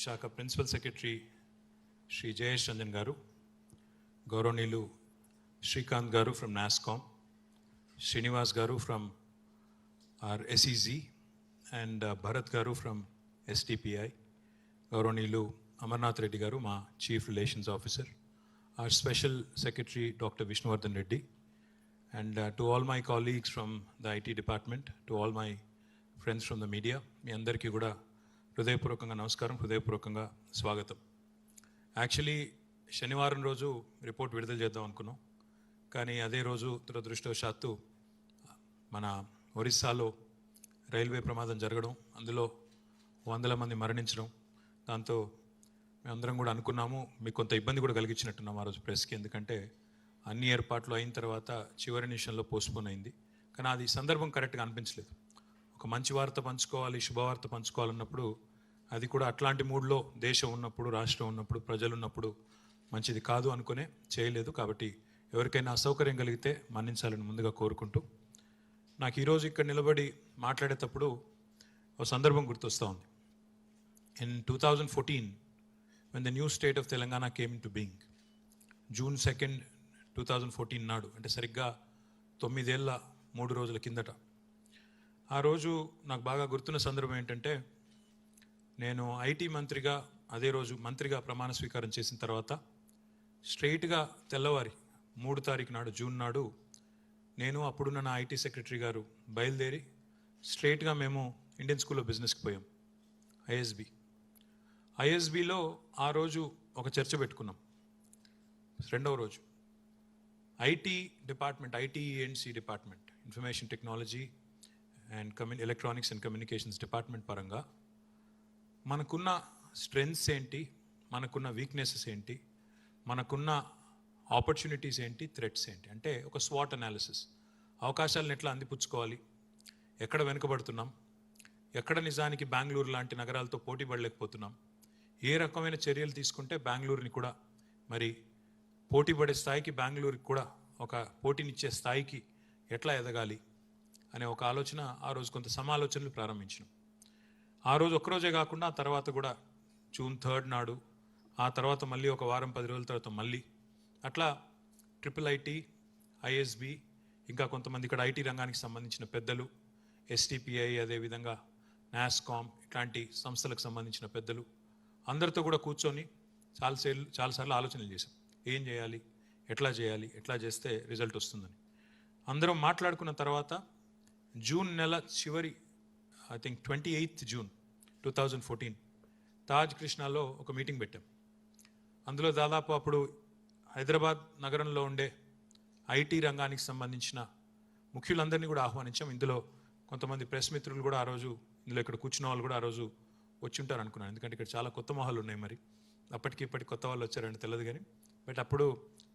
శాఖ principal secretary Shri Jayesh Ranjan గారు, గౌరవనీయులు శ్రీకాంత్ గారు ఫ్రమ్ నాస్కామ్, శ్రీనివాస్ గారు from R SEG and Bharat గారు ఫ్రమ్ ఎస్డిపిఐ, గౌరవనీయులు అమర్నాథ్ రెడ్డి గారు మా chief relations officer, our special secretary Dr. Vishnuvardhan Reddy, and to all my colleagues from the IT department, to all my friends from the media, మీ అందరికీ కూడా హృదయపూర్వకంగా నమస్కారం, హృదయపూర్వకంగా స్వాగతం. యాక్చువల్లీ శనివారం రోజు రిపోర్ట్ విడుదల చేద్దాం అనుకున్నాం, కానీ అదే రోజు దురదృష్టవశాత్తు మన ఒరిస్సాలో రైల్వే ప్రమాదం జరగడం, అందులో వందల మంది మరణించడం, దాంతో మేమందరం కూడా అనుకున్నాము మీకు కొంత ఇబ్బంది కూడా కలిగించినట్టున్నాం ఆ రోజు ప్రెస్కి, ఎందుకంటే అన్ని ఏర్పాట్లు అయిన తర్వాత చివరి నిమిషంలో పోస్ట్పోన్ అయింది. కానీ అది సందర్భం కరెక్ట్గా అనిపించలేదు. ఒక మంచి వార్త పంచుకోవాలి, శుభవార్త పంచుకోవాలన్నప్పుడు అది కూడా అట్లాంటి మూడ్లో దేశం ఉన్నప్పుడు, రాష్ట్రం ఉన్నప్పుడు, ప్రజలు ఉన్నప్పుడు మంచిది కాదు అనుకునే చేయలేదు. కాబట్టి ఎవరికైనా అసౌకర్యం కలిగితే మన్నించాలని ముందుగా కోరుకుంటూ, నాకు ఈరోజు ఇక్కడ నిలబడి మాట్లాడేటప్పుడు ఒక సందర్భం గుర్తొస్తూ ఉంది. In 2014 when the new state of Telangana came into being, June 2nd, 2014 నాడు, అంటే సరిగ్గా 9 ఏళ్ళ 3 రోజుల కిందట, ఆ రోజు నాకు బాగా గుర్తున్న సందర్భం ఏంటంటే, నేను ఐటీ మంత్రిగా అదే రోజు మంత్రిగా ప్రమాణ స్వీకారం చేసిన తర్వాత స్ట్రైట్గా తెల్లవారి 3 తారీఖు నాడు, జూన్ నాడు, నేను అప్పుడున్న నా ఐటీ సెక్రటరీ గారు బయలుదేరి స్ట్రైట్గా మేము ఇండియన్ స్కూల్ ఆఫ్ బిజినెస్కి పోయాం, ఐఎస్బిలో. ఆ రోజు ఒక చర్చ పెట్టుకున్నాం. రెండవ రోజు IT department, ITNC department, information technology and electronics and communications department పరంగా మనకున్న స్ట్రెంగ్స్ ఏంటి, మనకున్న వీక్నెసెస్ ఏంటి, మనకున్న ఆపర్చునిటీస్ ఏంటి, థ్రెట్స్ ఏంటి, అంటే ఒక స్వాట్ అనాలిసిస్, అవకాశాలను ఎట్లా అందిపుచ్చుకోవాలి, ఎక్కడ వెనుకబడుతున్నాం, ఎక్కడ నిజానికి బెంగళూరు లాంటి నగరాలతో పోటీ పడలేకపోతున్నాం, ఏ రకమైన చర్యలు తీసుకుంటే బెంగళూరుని కూడా మరి పోటీ పడే స్థాయికి, బెంగళూరుకి కూడా ఒక పోటీనిచ్చే స్థాయికి ఎట్లా ఎదగాలి అనే ఒక ఆలోచన, ఆ రోజు కొంత సమాలోచనలు ప్రారంభించినాం. ఆ రోజు ఒక్కరోజే కాకుండా ఆ తర్వాత కూడా జూన్ 3rd నాడు, ఆ తర్వాత మళ్ళీ ఒక వారం 10 రోజుల తర్వాత మళ్ళీ అట్లా ట్రిపుల్ ఐటీ, ఐఎస్బి, ఇంకా కొంతమంది ఇక్కడ ఐటీ రంగానికి సంబంధించిన పెద్దలు, ఎస్డిపిఐ, అదేవిధంగా నాస్కామ్, ఇట్లాంటి సంస్థలకు సంబంధించిన పెద్దలు అందరితో కూడా కూర్చొని చాలాసార్లు ఆలోచనలు చేశాం. ఏం చేయాలి, ఎట్లా చేస్తే రిజల్ట్ వస్తుందని అందరం మాట్లాడుకున్న తర్వాత జూన్ నెల చివరి, ఐ థింక్ 28th జూన్ 2014 తాజ్ కృష్ణాలో ఒక మీటింగ్ పెట్టాం. అందులో దాదాపు అప్పుడు హైదరాబాద్ నగరంలో ఉండే ఐటీ రంగానికి సంబంధించిన ముఖ్యులందరినీ కూడా ఆహ్వానించాం. ఇందులో కొంతమంది ప్రెస్ మిత్రులు కూడా ఆ రోజు, ఇందులో ఇక్కడ కూర్చున్న వాళ్ళు కూడా ఆ రోజు వచ్చి ఉంటారు అనుకున్నాను, ఎందుకంటే ఇక్కడ చాలా కొత్త మొహాలు ఉన్నాయి. మరి అప్పటికి ఇప్పటికి కొత్త వాళ్ళు వచ్చారంటే తెలియదు కానీ, బట్ అప్పుడు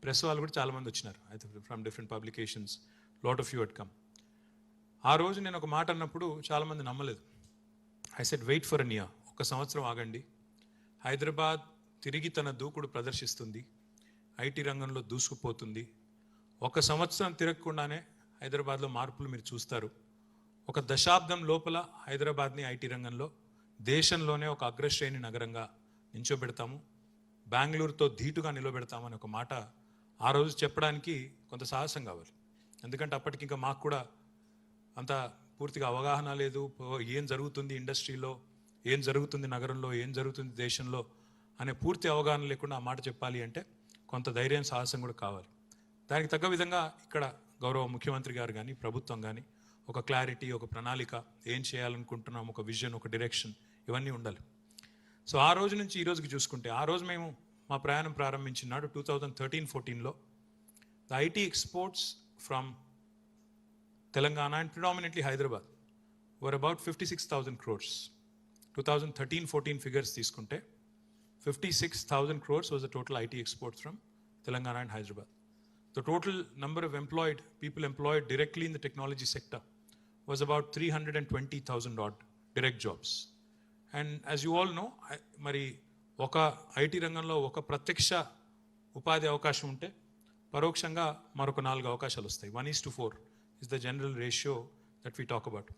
ప్రెస్ వాళ్ళు కూడా చాలామంది వచ్చినారు, అయితే from different publications, lot of you had come. ఆ రోజు నేను ఒక మాట అన్నప్పుడు చాలామంది నమ్మలేదు. I said wait for an year, 1 సంవత్సరం ఆగండి, హైదరాబాద్ తిరిగి తన దూకుడు ప్రదర్శిస్తుంది, ఐటీ రంగంలో దూసుకుపోతుంది. 1 సంవత్సరం తిరగకుండానే హైదరాబాద్లో మార్పులు మీరు చూస్తారు. 1 దశాబ్దం లోపల హైదరాబాద్ని ఐటీ రంగంలో దేశంలోనే ఒక అగ్రశ్రేణి నగరంగా నిల్చోబెడతాము, బెంగళూరుతో ధీటుగా నిలబెడతామని ఒక మాట ఆ రోజు చెప్పడానికి కొంత సాహసం కావాలి. ఎందుకంటే అప్పటికి ఇంకా మాకు కూడా అంత పూర్తిగా అవగాహన లేదు, ఏం జరుగుతుంది ఇండస్ట్రీలో, ఏం జరుగుతుంది నగరంలో, ఏం జరుగుతుంది దేశంలో అనే పూర్తి అవగాహన లేకుండా ఆ మాట చెప్పాలి అంటే కొంత ధైర్యం, సాహసం కూడా కావాలి. దానికి తగ్గ విధంగా ఇక్కడ గౌరవ ముఖ్యమంత్రి గారు కానీ, ప్రభుత్వం కానీ ఒక క్లారిటీ, ఒక ప్రణాళిక, ఏం చేయాలనుకుంటున్నాం, ఒక విజన్, ఒక డైరెక్షన్, ఇవన్నీ ఉండాలి. సో ఆ రోజు నుంచి ఈ రోజుకి చూసుకుంటే, ఆ రోజు మేము మా ప్రయాణం ప్రారంభించినాడు 2013-14లో the IT exports from Telangana and predominantly Hyderabad were about 56,000 crores. 2013-14 figures తీసుకుంటే 56,000 crores was the total IT exports from Telangana and Hyderabad. The total number of people employed directly in the technology sector was about 320,000 odd direct jobs. And as you all know, మరి ఒక IT రంగంలో ఒక ప్రత్యక్ష ఉపాధి అవకాశం ఉంటే పరోక్షంగా మరొక 4 అవకాశాలు వస్తాయి. 1:4 is the general ratio that we talk about.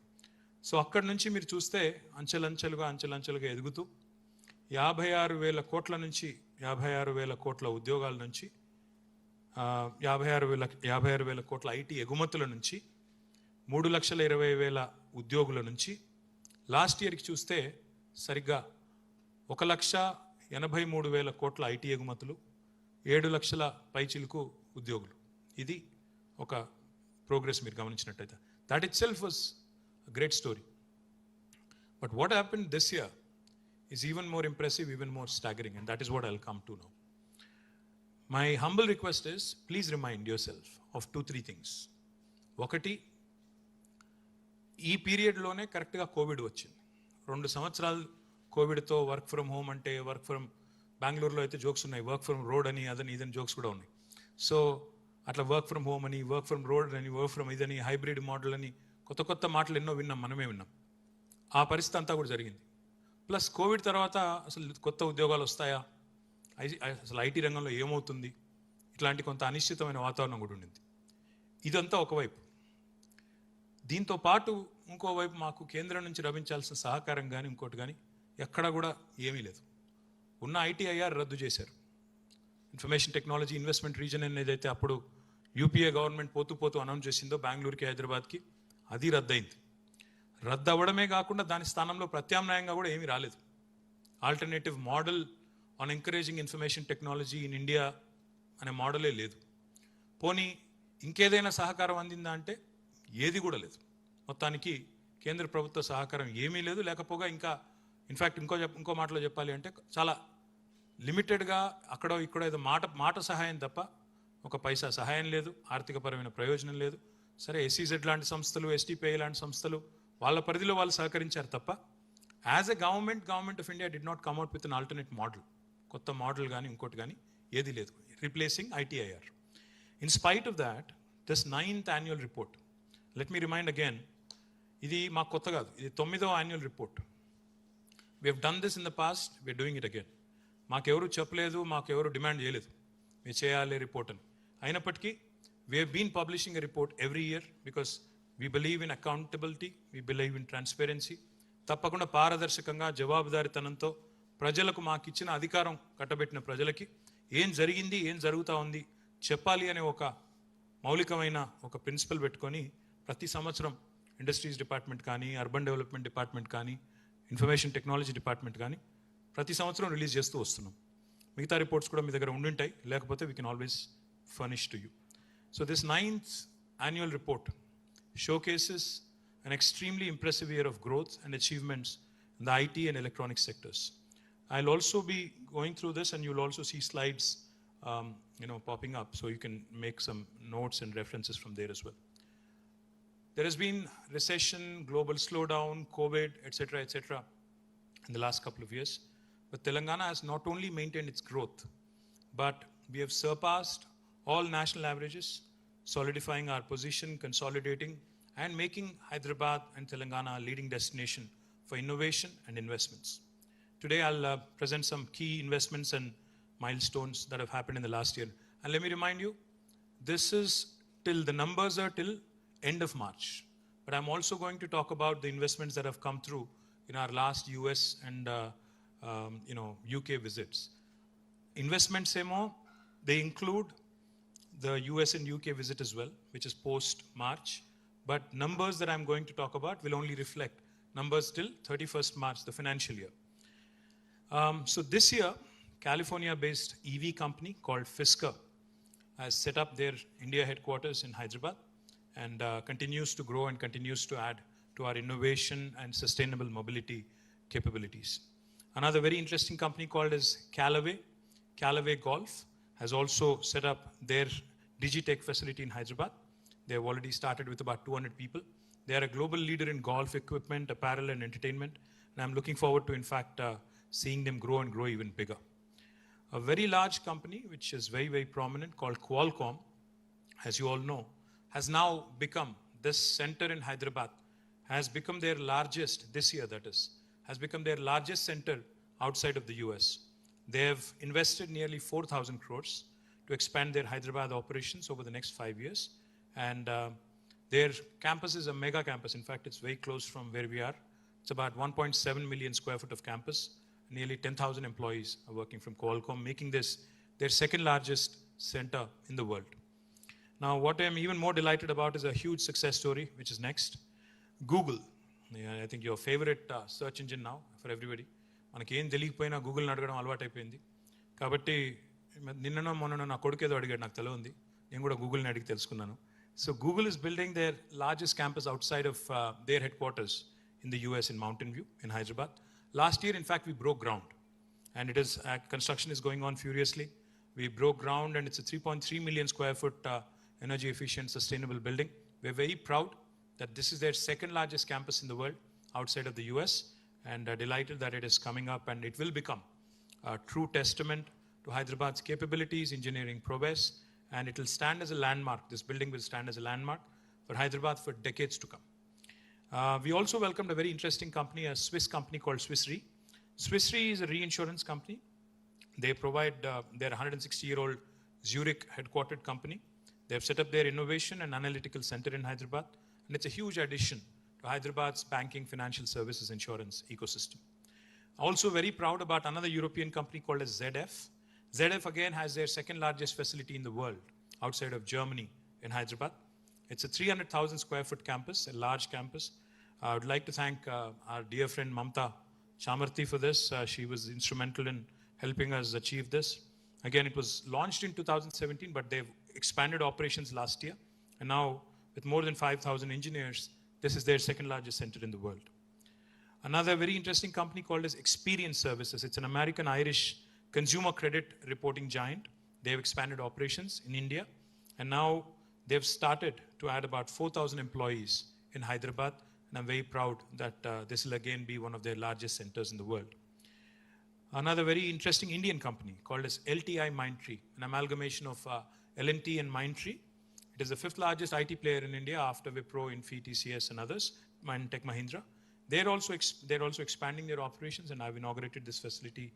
So అక్కడి నుంచి మీరు చూస్తే అంచెలంచెలుగా ఎదుగుతూ 56,000 కోట్ల నుంచి 56,000 కోట్ల ఉద్యోగాల నుంచి 56,000 కోట్ల ఐటీ ఎగుమతుల నుంచి 3,20,000 ఉద్యోగుల నుంచి లాస్ట్ ఇయర్కి చూస్తే సరిగ్గా 1,83,000 కోట్ల ఐటీ ఎగుమతులు 7 లక్షల పైచిలుకు ఉద్యోగులు. ఇది ఒక ప్రోగ్రెస్ మీరు గమనించినట్టయితే. That it self was great story. But what happened this year is even more impressive, even more staggering, and that is what I'll come to now. My humble request is, please remind yourself of 2-3 things. ఒకటి, ఈ పీరియడ్లోనే కరెక్ట్గా Covid వచ్చింది. 2 సంవత్సరాలు కోవిడ్తో work from home అంటే work from బెంగళూరులో అయితే jokes ఉన్నాయి, work from road అని అదని ఇదని జోక్స్ కూడా ఉన్నాయి. సో అట్లా వర్క్ ఫ్రమ్ హోమ్ అని, వర్క్ ఫ్రమ్ రోడ్ అని, వర్క్ ఫ్రమ్ ఇదని, హైబ్రిడ్ మోడల్ అని కొత్త కొత్త మాటలు ఎన్నో విన్నాం, మనమే విన్నాం. ఆ పరిస్థితి అంతా కూడా జరిగింది. ప్లస్ కోవిడ్ తర్వాత అసలు కొత్త ఉద్యోగాలు వస్తాయా, అసలు ఐటీ రంగంలో ఏమవుతుంది, ఇట్లాంటి కొంత అనిశ్చితమైన వాతావరణం కూడా ఉండింది. ఇదంతా ఒకవైపు. దీంతో పాటు ఇంకోవైపు మాకు కేంద్రం నుంచి లభించాల్సిన సహకారం కానీ ఇంకోటి కానీ ఎక్కడా కూడా ఏమీ లేదు. ఉన్న ఐటీఐఆర్ రద్దు చేశారు. ఇన్ఫర్మేషన్ టెక్నాలజీ ఇన్వెస్ట్మెంట్ రీజన్ అనేది అయితే అప్పుడు యూపీఏ గవర్నమెంట్ పోతూ అనౌన్స్ చేసిందో బెంగళూరుకి హైదరాబాద్కి, అది రద్దయింది. రద్దు అవ్వడమే కాకుండా దాని స్థానంలో ప్రత్యామ్నాయంగా కూడా ఏమీ రాలేదు. Alternative model on encouraging information technology in India అనే మోడలే లేదు. పోనీ ఇంకేదైనా సహకారం అందిందా అంటే ఏది కూడా లేదు. మొత్తానికి కేంద్ర ప్రభుత్వ సహకారం ఏమీ లేదు. లేకపోగా ఇంకా ఇన్ఫ్యాక్ట్ ఇంకో మాటలో చెప్పాలి అంటే చాలా లిమిటెడ్గా అక్కడో ఇక్కడో ఏదో మాట సహాయం తప్ప ఒక పైసా సహాయం లేదు, ఆర్థికపరమైన ప్రయోజనం లేదు. సరే, ఎస్ఈజెడ్ లాంటి సంస్థలు, ఎస్టీపీఐ లాంటి సంస్థలు వాళ్ళ పరిధిలో వాళ్ళు సహకరించారు తప్ప as a government of India did not come out with an alternate model. కొత్త మోడల్ కానీ ఇంకోటి కానీ ఏది లేదు, replacing ITIR. In spite of that, this 9th annual report, let me remind again, ఇది మాకు కొత్త కాదు, ఇది 9వ annual report. We have done this in the past, we are doing it again. మాకెవరు చెప్పలేదు, మాకెవరు డిమాండ్ చేయలేదు మీరు చేయాలి రిపోర్ట్ అని. అయినప్పటికీ we have been publishing a report every year because we believe in accountability, we believe in transparency. తప్పకుండా పారదర్శకంగా జవాబుదారీతనంతో ప్రజలకు మాకు ఇచ్చిన అధికారం కట్టబెట్టిన ప్రజలకి ఏం జరిగింది, ఏం జరుగుతూ ఉంది చెప్పాలి అనే ఒక మౌలికమైన ఒక ప్రిన్సిపల్ పెట్టుకొని ప్రతి సంవత్సరం ఇండస్ట్రీస్ డిపార్ట్మెంట్ కానీ, అర్బన్ డెవలప్మెంట్ డిపార్ట్మెంట్ కానీ, ఇన్ఫర్మేషన్ టెక్నాలజీ డిపార్ట్మెంట్ కానీ ప్రతి సంవత్సరం రిలీజ్ చేస్తూ వస్తున్నాం. మిగతా రిపోర్ట్స్ కూడా మీ దగ్గర ఉండుంటాయి, లేకపోతే we can always furnish to you. So this 9th annual report showcases an extremely impressive year of growth and achievements in the IT and electronic sectors. I'll also be going through this, and you'll also see slides popping up, so you can make some notes and references from there as well. There has been recession, global slowdown, COVID, etc. in the last couple of years. But Telangana has not only maintained its growth, but we have surpassed all national averages, solidifying our position, consolidating, and making Hyderabad and Telangana a leading destination for innovation and investments. Today, I'll present some key investments and milestones that have happened in the last year. And let me remind you, the numbers are till end of March. But I'm also going to talk about the investments that have come through in our last US and UK visits. Investments, they include the US and UK visit as well, which is post-March. But numbers that I'm going to talk about will only reflect numbers till 31st March, the financial year. So this year, California-based EV company called Fisker has set up their India headquarters in Hyderabad and continues to grow and continues to add to our innovation and sustainable mobility capabilities. Another very interesting company called as Callaway Golf has also set up their Digitech facility in Hyderabad. They have already started with about 200 people. They are a global leader in golf equipment, apparel, and entertainment. And I'm looking forward to, in fact, seeing them grow and grow even bigger. A very large company, which is very, very prominent, called Qualcomm, as you all know, has now become, this center in Hyderabad, has become their largest, this year that is, has become their largest center outside of the US. They have invested nearly 4,000 crores to expand their Hyderabad operations over the next 5 years. And their campus is a mega campus. In fact, it's very close from where we are. It's about 1.7 million square foot of campus. nearly 10,000 employees are working from Qualcomm, making this their second largest center in the world. Now, what I'm even more delighted about is a huge success story, which is next. Google. Yeah, I think your favorite search engine now for everybody. మనకి ఏం తెలియకపోయినా గూగుల్ని అడగడం అలవాటైపోయింది. కాబట్టి నిన్ననో మొన్ననో నా కొడుకు ఏదో అడిగాడు, నాకు తెలియంది. నేను కూడా గూగుల్ని అడిగి తెలుసుకున్నాను. So Google is building their largest campus outside of their headquarters in the US in Mountain View in Hyderabad. Last year, in fact, we broke ground. And it is construction is going on furiously. We broke ground and it's a 3.3 million square foot energy efficient sustainable building. We're very proud that this is their second largest campus in the world outside of the US, and delighted that it is coming up, and it will become a true testament to Hyderabad's capabilities, engineering prowess, and it will stand as a landmark. This building will stand as a landmark for Hyderabad for decades to come. We also welcomed a very interesting company, a Swiss company called Swiss Re. Swiss Re is a reinsurance company. They provide, they're a 160-year-old Zurich headquartered company. They've set up their innovation and analytical center in Hyderabad, and it's a huge addition to Hyderabad's banking, financial services, insurance ecosystem. Also very proud about another European company called as ZF. ZF again has their second largest facility in the world outside of Germany in Hyderabad. It's a 300,000 square foot campus, a large campus. I would like to thank our dear friend Mamta Chamarthi for this. She was instrumental in helping us achieve this. Again, it was launched in 2017, but they've expanded operations last year. And now, with more than 5,000 engineers, this is their second largest center in the world. Another very interesting company called as Experience Services. It's an American-Irish consumer credit reporting giant. They've expanded operations in India. And now they've started to add about 4,000 employees in Hyderabad. And I'm very proud that this will again be one of their largest centers in the world. Another very interesting Indian company called as LTI Mindtree, an amalgamation of L&T and Mindtree. It is the fifth largest IT player in India after Wipro, Infy, TCS and others, and Tech Mahindra. They're also expanding their operations, and I've inaugurated this facility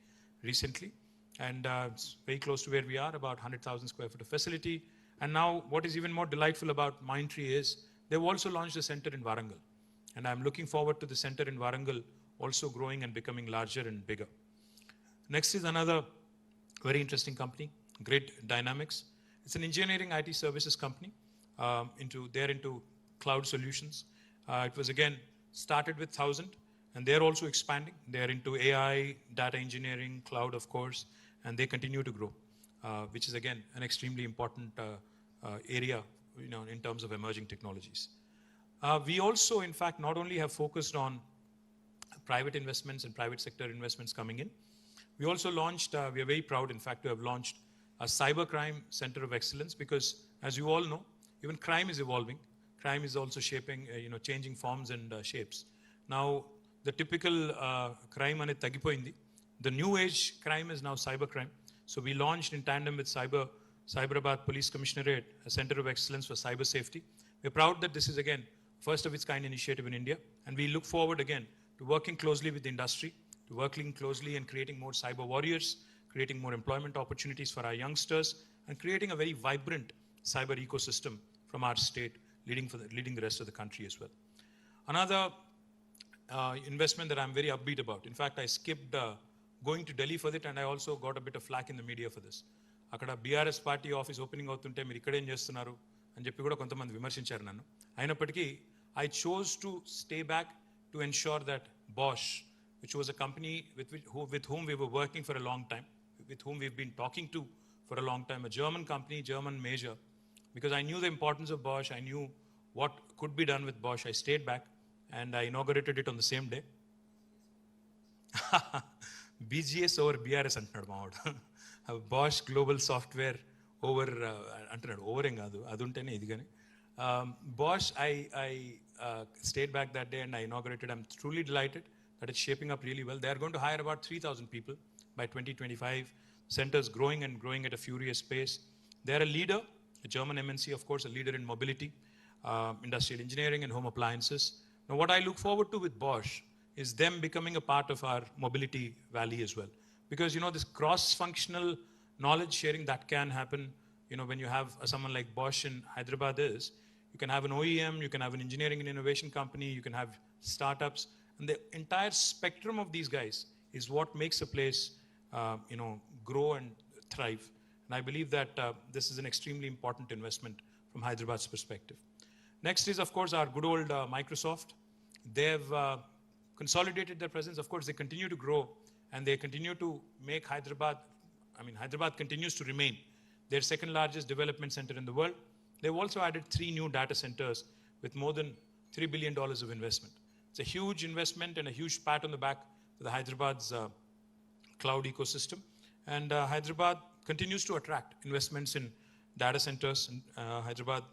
recently. And it's very close to where we are, about 100,000 square foot of facility. And now what is even more delightful about Mindtree is they've also launched a center in Warangal. And I'm looking forward to the center in Warangal also growing and becoming larger and bigger. Next is another very interesting company, Grid Dynamics. It's an engineering IT services company. They're into cloud solutions. It was again started with 1,000, and they're also expanding. They're into AI, data engineering, cloud, of course, and they continue to grow, which is again an extremely important area, in terms of emerging technologies. We also, in fact, not only have focused on private investments and private sector investments coming in, we also launched, we are very proud, in fact, to have launched a cybercrime center of excellence, because as you all know, even crime is evolving. Crime is also shaping, changing forms and shapes. Now, the typical crime ane tagipoindi. The new age crime is now cybercrime. So we launched in tandem with Cyberabad Police Commissionerate, a center of excellence for cyber safety. We're proud that this is again first of its kind initiative in India, and we look forward again to working closely with the industry, to working closely and creating more cyber warriors, creating more employment opportunities for our youngsters, and creating a very vibrant cyber ecosystem from our state, leading the rest of the country as well. Another investment that I'm very upbeat about. In fact, I skipped going to Delhi for it, and I also got a bit of flack in the media for this. అక్కడ BRS party office opening అవుతుంటే మీరు ఇక్కడేం చేస్తున్నారు అని చెప్పి కూడా కొంతమంది విమర్శించారు నన్ను. అయినప్పటికీ I chose to stay back to ensure that Bosch, which was a company with whom we were working for a long time, with whom we've been talking to for a long time, a German company, German major, because I knew the importance of Bosch, I knew what could be done with Bosch. I stayed back and I inaugurated it on the same day. BGS over BRS అంటున్నాడు మావాడు. Bosch Global Software over అంటున్నాడు. Over ఏం కాదు, అది ఉంటేనే ఇది కానీ. Bosch, I stayed back that day and I inaugurated. I'm truly delighted that it's shaping up really well. They are going to hire about 3,000 people by 2025. Centers growing and growing at a furious pace. They're a leader, a German MNC, of course, a leader in mobility, industrial engineering and home appliances. Now, what I look forward to with Bosch is them becoming a part of our mobility valley as well. Because, this cross-functional knowledge sharing that can happen, when you have someone like Bosch in Hyderabad is, you can have an OEM, you can have an engineering and innovation company, you can have startups, and the entire spectrum of these guys is what makes a place, grow and thrive. And I believe that this is an extremely important investment from Hyderabad's perspective. Next is, of course, our good old Microsoft. They've consolidated their presence. Of course, they continue to grow and they continue to make Hyderabad continues to remain their second largest development center in the world. They've also added 3 new data centers with more than $3 billion of investment. It's a huge investment and a huge pat on the back for the Hyderabad's cloud ecosystem. And Hyderabad continues to attract investments in data centers. And Hyderabad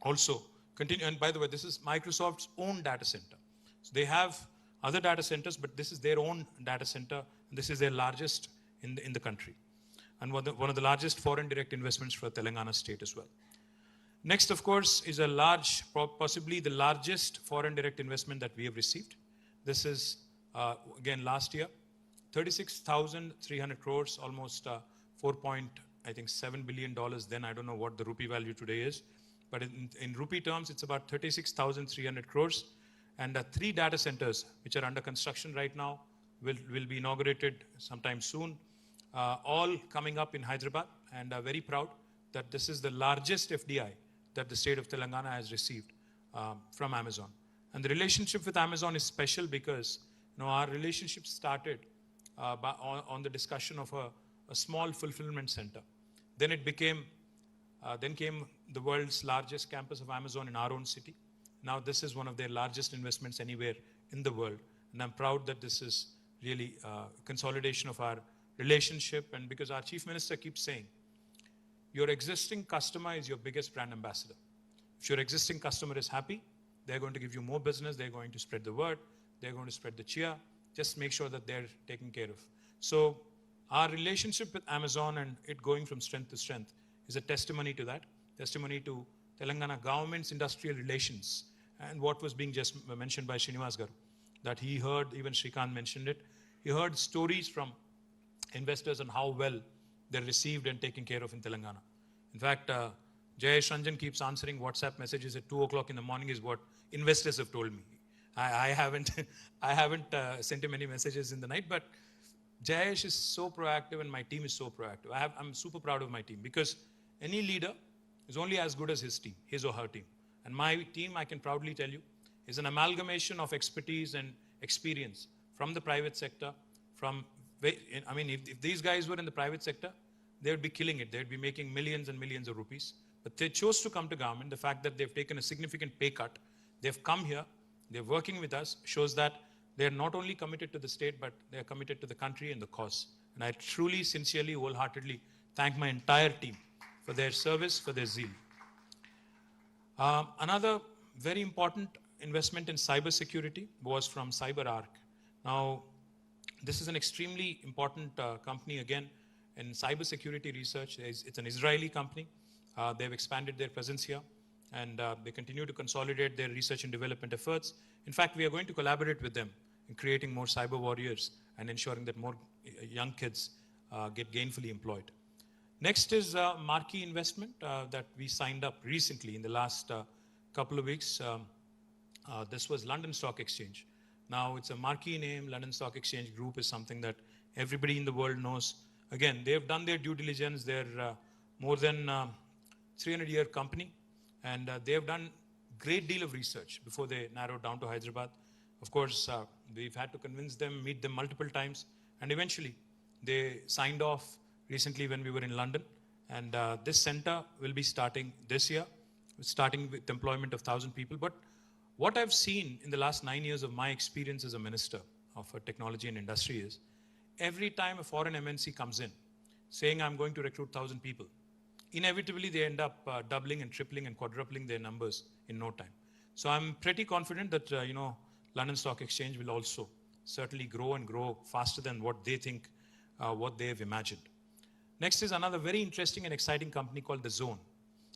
also continue. And by the way, this is Microsoft's own data center. So they have other data centers, but this is their own data center. And this is their largest in the country. And one of the largest foreign direct investments for Telangana state as well. Next, of course, is a large, possibly the largest foreign direct investment that we have received. This is, again, last year, 36,300 crores, almost $4.7 billion. Then I don't know what the rupee value today is. But in rupee terms, it's about 36,300 crores. And 3 data centers, which are under construction right now, will be inaugurated sometime soon. All coming up in Hyderabad, and very proud that this is the largest FDI that the state of Telangana has received from Amazon. And the relationship with Amazon is special because our relationship started on the discussion of a small fulfillment center. Then it became, then came the world's largest campus of Amazon in our own city. Now this is one of their largest investments anywhere in the world. And I'm proud that this is really consolidation of our relationship, and because our chief minister keeps saying, your existing customer is your biggest brand ambassador. If your existing customer is happy, they're going to give you more business, they're going to spread the word, they're going to spread the cheer. Just make sure that they're taken care of. So our relationship with Amazon and it going from strength to strength is a testimony to that, testimony to Telangana government's industrial relations, and what was being just mentioned by Srinivas Garu, that he heard, even Shrikant mentioned it, he heard stories from investors on how well they're received and taken care of in Telangana. In fact, Jayesh Ranjan keeps answering WhatsApp messages at 2 o'clock in the morning is what investors have told me. I haven't sent him any messages in the night, but Jayesh is so proactive and my team is so proactive. I'm super proud of my team because any leader is only as good as his team, his or her team. And my team, I can proudly tell you, is an amalgamation of expertise and experience from the private sector, if these guys were in the private sector, they would be killing it. They would be making millions and millions of rupees. But they chose to come to government. The fact that they've taken a significant pay cut, they've come here, they're working with us, shows that they're not only committed to the state, but they're committed to the country and the cause. And I truly, sincerely, wholeheartedly thank my entire team for their service, for their zeal. Another very important investment in cybersecurity was from CyberArk. Now, this is an extremely important company, again, in cybersecurity research. It's an Israeli company. They've expanded their presence here, and they continue to consolidate their research and development efforts. In fact, we are going to collaborate with them in creating more cyber warriors and ensuring that more young kids get gainfully employed. Next is a marquee investment that we signed up recently in the last couple of weeks. This was London Stock Exchange. Now, it's a marquee name. London Stock Exchange Group is something that everybody in the world knows. Again, they've done their due diligence. They're more than 300-year company, and they've done great deal of research before they narrowed down to Hyderabad. Of course, we've had to convince them, meet them multiple times, and eventually they signed off recently when we were in London. And this center will be starting this year, starting with employment of 1,000 people. But what I've seen in the last 9 years of my experience as a minister of technology and industry is, every time a foreign MNC comes in saying, I'm going to recruit 1,000 people, inevitably they end up doubling and tripling and quadrupling their numbers in no time. So I'm pretty confident that, London Stock Exchange will also certainly grow and grow faster than what they think, what they've imagined. Next is another very interesting and exciting company called The Zone.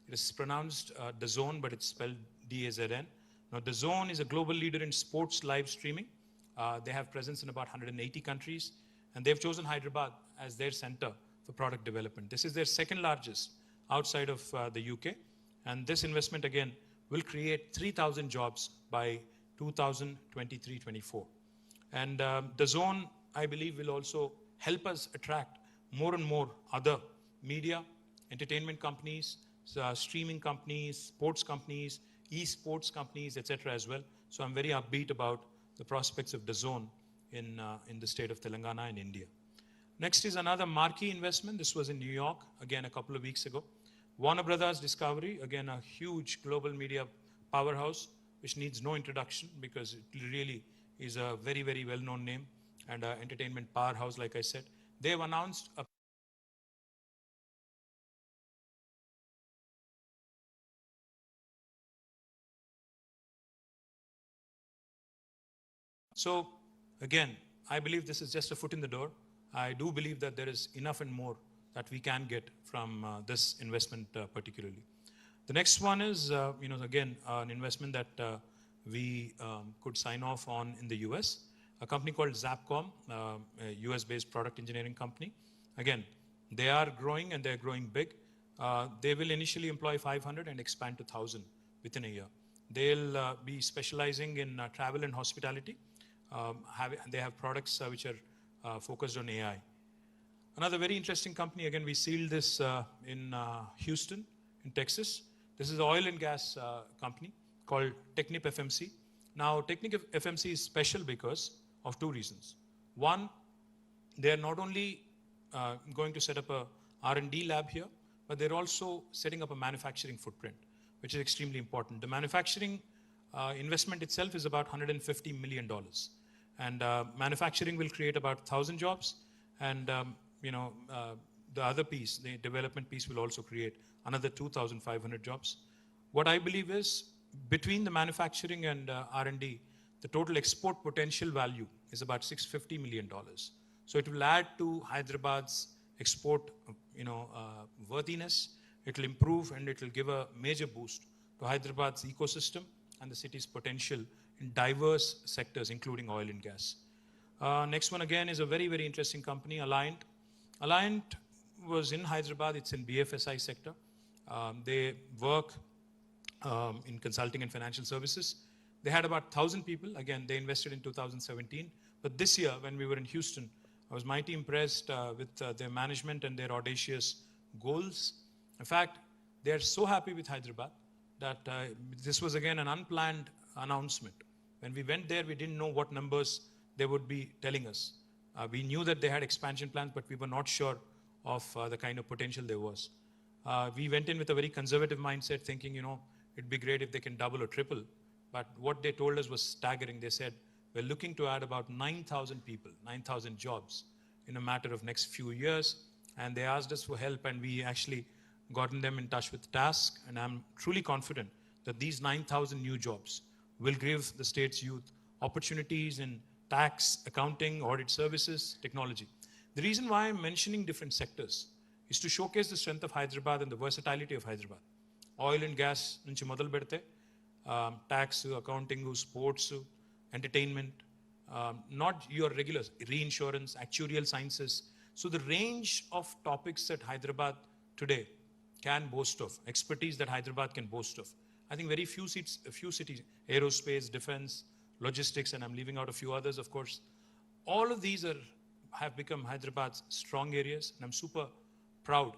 It is pronounced The Zone, but it's spelled D-A-Z-N. Now, The Zone is a global leader in sports live streaming. They have presence in about 180 countries, and they've chosen Hyderabad as their center for product development. This is their second largest outside of the UK, and this investment, again, will create 3,000 jobs by 2023-24. And The Zone I believe, will also help us attract more and more other media, entertainment companies, streaming companies, sports companies, e-sports companies, etc. as well. So I'm very upbeat about the prospects of DAZN in the state of Telangana and India. Next is another marquee investment. This was in New York, again a couple of weeks ago. Warner Brothers Discovery, again a huge global media powerhouse, which needs no introduction because it really is a very, very well-known name and an entertainment powerhouse, like I said. They have announced a So again, I believe this is just a foot in the door. I do believe that there is enough and more that we can get from this investment particularly. The next one is, again, an investment that we could sign off on in the US, a company called Zapcom, a US-based product engineering company. Again, they are growing and they're growing big. They will initially employ 500 and expand to 1,000 within a year. They'll be specializing in travel and hospitality. They have products which are focused on AI. Another very interesting company, again, we sealed this in Houston, in Texas. This is an oil and gas company called Technip FMC. Now, Technip FMC is special because of two reasons. One, they are not only going to set up a R&D lab here, but they're also setting up a manufacturing footprint, which is extremely important. The manufacturing investment itself is about $150 million. And manufacturing will create about 1,000 jobs. And the other piece, the development piece, will also create another 2,500 jobs. What I believe is, between the manufacturing and R&D, the total export potential value is about $650 million. So it will add to Hyderabad's export, worthiness. It will improve and it will give a major boost to Hyderabad's ecosystem and the city's potential in diverse sectors, including oil and gas. Next one again is a very, very interesting company, Alliant. Alliant was in Hyderabad. It's in BFSI sector. They work in consulting and financial services. They had about 1,000 people. Again, they invested in 2017. But this year, when we were in Houston, I was mighty impressed with their management and their audacious goals. In fact, they are so happy with Hyderabad that this was again an unplanned announcement. When we went there, we didn't know what numbers they would be telling us. We knew that they had expansion plans, but we were not sure of the kind of potential there was. We went in with a very conservative mindset, thinking, it'd be great if they can double or triple. But what they told us was staggering. They said, we're looking to add about 9,000 people, 9,000 jobs in a matter of next few years. And they asked us for help, and we actually gotten them in touch with TASK. And I'm truly confident that these 9,000 new jobs will give the state's youth opportunities in tax, accounting, audit services, technology. The reason why I'm mentioning different sectors is to showcase the strength of Hyderabad and the versatility of Hyderabad. Oil and gas nunchi modalu pedte, tax, accounting, sports, entertainment, not your regular reinsurance, actuarial sciences. So the range of topics that Hyderabad today can boast of, expertise that Hyderabad can boast of. I think very few cities, aerospace, defense, logistics, and I'm leaving out a few others, of course. All of these have become Hyderabad's strong areas, and I'm super proud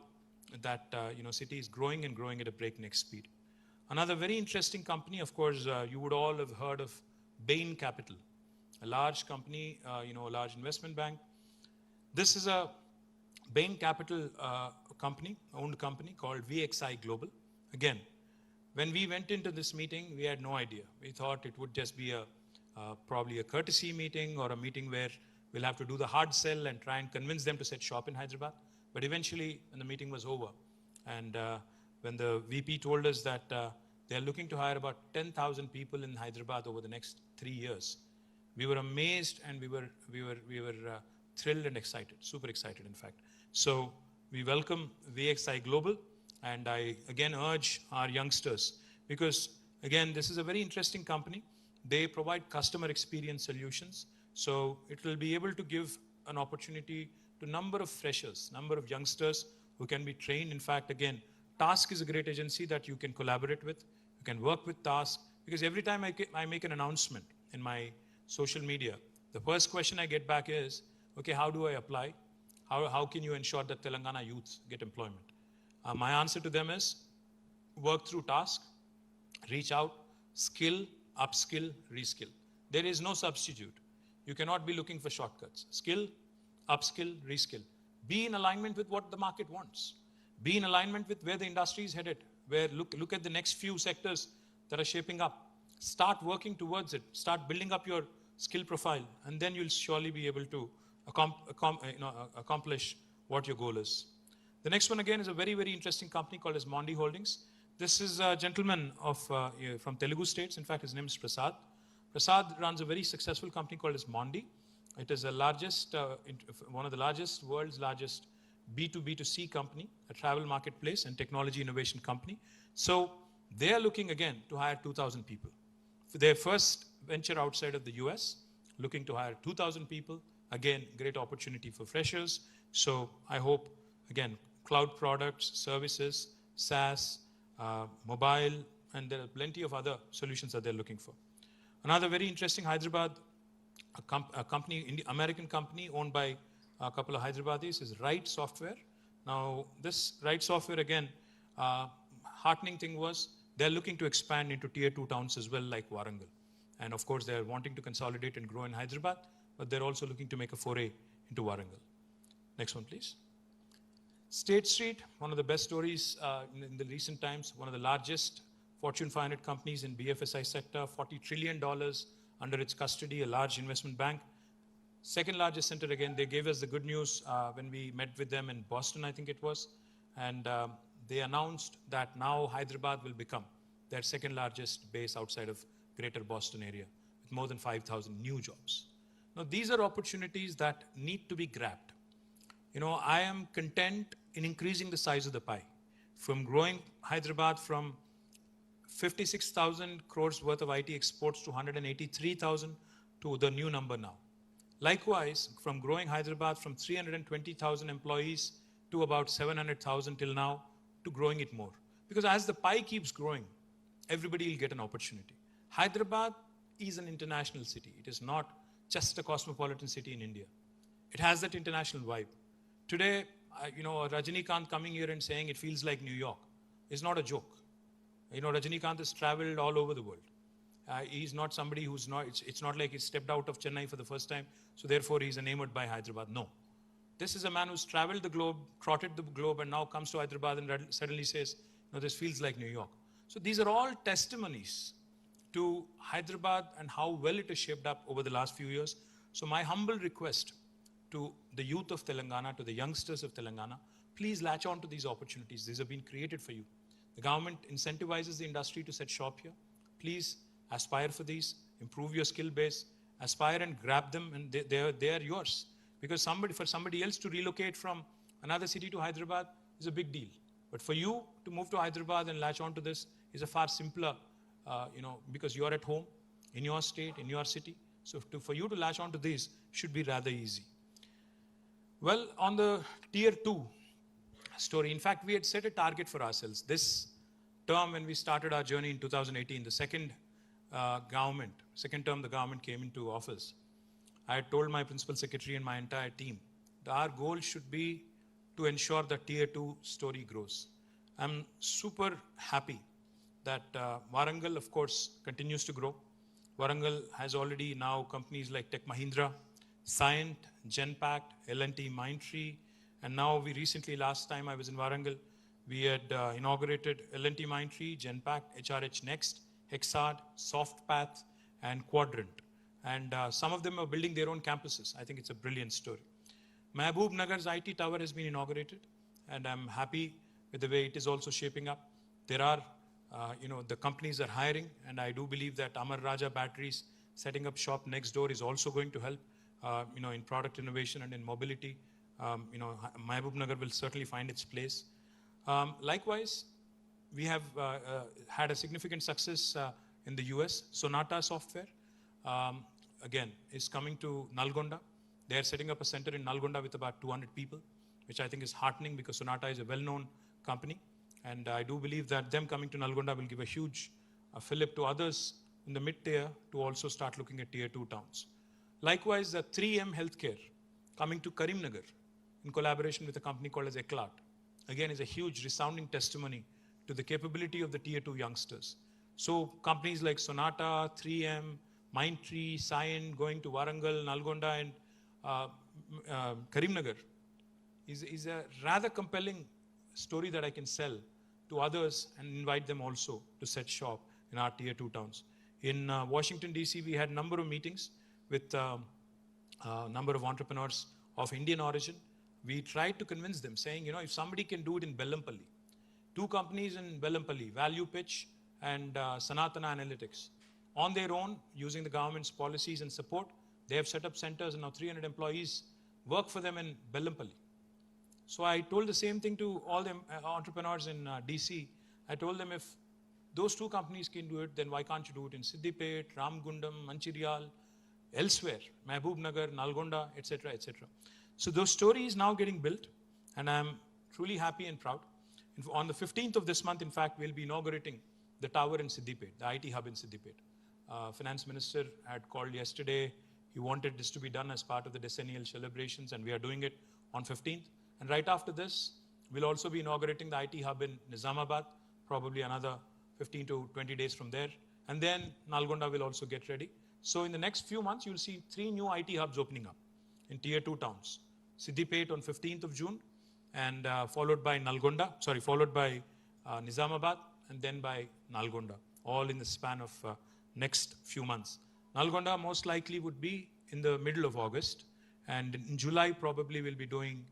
that city is growing and growing at a breakneck speed. Another very interesting company, of course, you would all have heard of Bain Capital, a large company, a large investment bank. This is a Bain Capital owned company called VXI Global. Again, when we went into this meeting, we had no idea. We thought it would just be probably a courtesy meeting or a meeting where we'll have to do the hard sell and try and convince them to set shop in Hyderabad. But eventually, when the meeting was over, and when the VP told us that they're looking to hire about 10,000 people in Hyderabad over the next 3 years, we were amazed and we were thrilled and excited, super excited, in fact. So we welcome VXI Global, and I again urge our youngsters, because again, this is a very interesting company. They provide customer experience solutions. So it will be able to give an opportunity to number of freshers, number of youngsters who can be trained. In fact, again, TASK is a great agency that you can collaborate with. You can work with TASK, because every time I make an announcement in my social media, the first question I get back is, Okay, how do I apply? How can you ensure that Telangana youths get employment? My answer to them is work through task, reach out, skill, upskill, reskill. There is no substitute. You cannot be looking for shortcuts. Skill, upskill, reskill. Be in alignment with what the market wants. Be in alignment with where the industry is headed. Where look at the next few sectors that are shaping up. Start working towards it. Start building up your skill profile, and then you'll surely be able to accomplish what your goal is. The next one again is a very, very interesting company called as Mondi Holdings. This is a gentleman from Telugu states. In fact, his name is Prasad. Prasad runs a very successful company called as Mondi. It is one of the largest, world's largest B2B2C company, a travel marketplace and technology innovation company. So they are looking again to hire 2,000 people. For their first venture outside of the US, looking to hire 2,000 people. Again, great opportunity for freshers. So I hope, again, cloud products, services, SaaS, mobile, and there are plenty of other solutions that they're looking for. Another very interesting Hyderabad, American company owned by a couple of Hyderabadis is Right Software. Now, this Right Software, again, heartening thing was they're looking to expand into tier 2 towns as well, like Warangal. And of course, they're wanting to consolidate and grow in Hyderabad, but they're also looking to make a foray into Warangal. Next one, please. State Street, one of the best stories in the recent times, one of the largest Fortune 500 companies in BFSI sector, $40 trillion under its custody, a large investment bank. Second largest center, again, they gave us the good news when we met with them in Boston, I think it was. And they announced that now Hyderabad will become their second largest base outside of greater Boston area, with more than 5,000 new jobs. Now, these are opportunities that need to be grabbed. I am content in increasing the size of the pie, from growing Hyderabad from 56,000 crores worth of IT exports to 183,000 to the new number now. Likewise, from growing Hyderabad from 320,000 employees to about 700,000 till now, to growing it more. Because as the pie keeps growing, everybody will get an opportunity. Hyderabad is an international city. It is not just a cosmopolitan city in India. It has that international vibe. Today, Rajinikanth coming here and saying it feels like New York is not a joke. Rajinikanth has traveled all over the world. He's not somebody who's not, it's not like he stepped out of Chennai for the first time, so therefore he's enamored by Hyderabad. No. This is a man who's traveled the globe, trotted the globe, and now comes to Hyderabad and suddenly says, this feels like New York. So these are all testimonies to Hyderabad and how well it has shaped up over the last few years. So my humble request to the youth of Telangana, to the youngsters of Telangana, please latch on to these opportunities. These have been created for you. The government incentivizes the industry to set shop here. Please aspire for these, improve your skill base, aspire and grab them, and they are yours. Because for somebody else to relocate from another city to Hyderabad is a big deal. But for you to move to Hyderabad and latch on to this is a far simpler, because you're at home, in your state, in your city. So for you to latch on to this should be rather easy. Well, on the tier 2 story, in fact, we had set a target for ourselves. This term, when we started our journey in 2018, the second term the government came into office, I had told my principal secretary and my entire team that our goal should be to ensure that tier 2 story grows. I'm super happy that Warangal, of course, continues to grow. Warangal has already now companies like Tech Mahindra, Scient, Genpact, L&T Mindtree, and now we recently, last time I was in Warangal, we had inaugurated L&T Mindtree, Genpact, HRH Next, Hexad, Softpath, and Quadrant. And some of them are building their own campuses. I think it's a brilliant story. Mahbub Nagar's IT tower has been inaugurated, and I'm happy with the way it is also shaping up. There are, the companies are hiring, and I do believe that Amar Raja Batteries setting up shop next door is also going to help, in product innovation and in mobility. Mahbub Nagar will certainly find its place. Likewise, we have had a significant success in the US. Sonata Software, again, is coming to Nalgonda. They are setting up a center in Nalgonda with about 200 people, which I think is heartening because Sonata is a well-known company. And I do believe that them coming to Nalgonda will give a huge fillip to others in the mid-tier to also start looking at tier 2 towns. Likewise, 3M Healthcare coming to Karimnagar in collaboration with a company called as Eclat. Again, is a huge resounding testimony to the capability of the Tier 2 youngsters. So companies like Sonata, 3M, Mindtree, Cyan going to Warangal, Nalgonda and Karimnagar is a rather compelling story that I can sell to others and invite them also to set shop in our Tier 2 towns. In Washington, D.C., we had a number of meetings with a number of entrepreneurs of Indian origin. We tried to convince them, saying, if somebody can do it in Bellampalli, 2 companies in Bellampalli, Value Pitch and Sanatana Analytics, on their own, using the government's policies and support, they have set up centers and now 300 employees work for them in Bellampalli. So I told the same thing to all the entrepreneurs in DC. I told them, if those 2 companies can do it, then why can't you do it in Siddipet, Ramgundam, Manchiryal, elsewhere, Mahbub Nagar, Nalgonda, etc., etc. So those stories now getting built, and I'm truly happy and proud. On the 15th of this month, in fact, we'll be inaugurating the tower in Siddipet, the IT hub in Siddipet. Finance Minister had called yesterday. He wanted this to be done as part of the decennial celebrations, and we are doing it on 15th. And right after this, we'll also be inaugurating the IT hub in Nizamabad, probably another 15 to 20 days from there. And then Nalgonda will also get ready. So in the next few months, you'll see 3 new IT hubs opening up in Tier 2 towns. Siddipet on 15th of June, and followed by Nizamabad, and then by Nalgonda, all in the span of next few months. Nalgonda most likely would be in the middle of August, and in July probably we'll be doing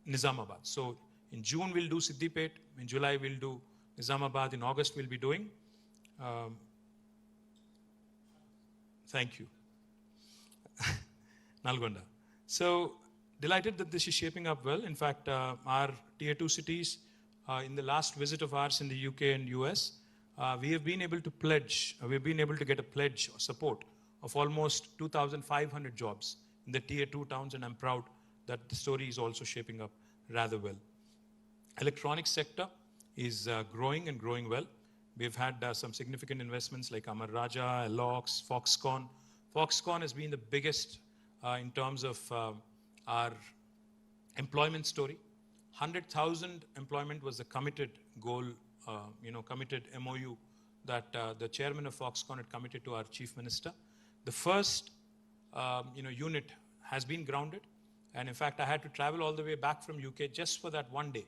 Nizamabad. So in June we'll do Siddipet, in July we'll do Nizamabad, in August we'll be doing, thank you, Nalgonda. So delighted that this is shaping up well. In fact, our Tier 2 cities, in the last visit of ours in the UK and US, we have been able to get a pledge or support of almost 2,500 jobs in the Tier 2 towns, and I'm proud that the story is also shaping up rather well. Electronics sector is growing and growing well. We've had some significant investments like Amar Raja, Elox, Foxconn. Foxconn has been the biggest in terms of our employment story. 100,000 employment was the committed goal, committed MOU that the chairman of Foxconn had committed to our chief minister. The first, unit has been grounded. And in fact, I had to travel all the way back from UK just for that one day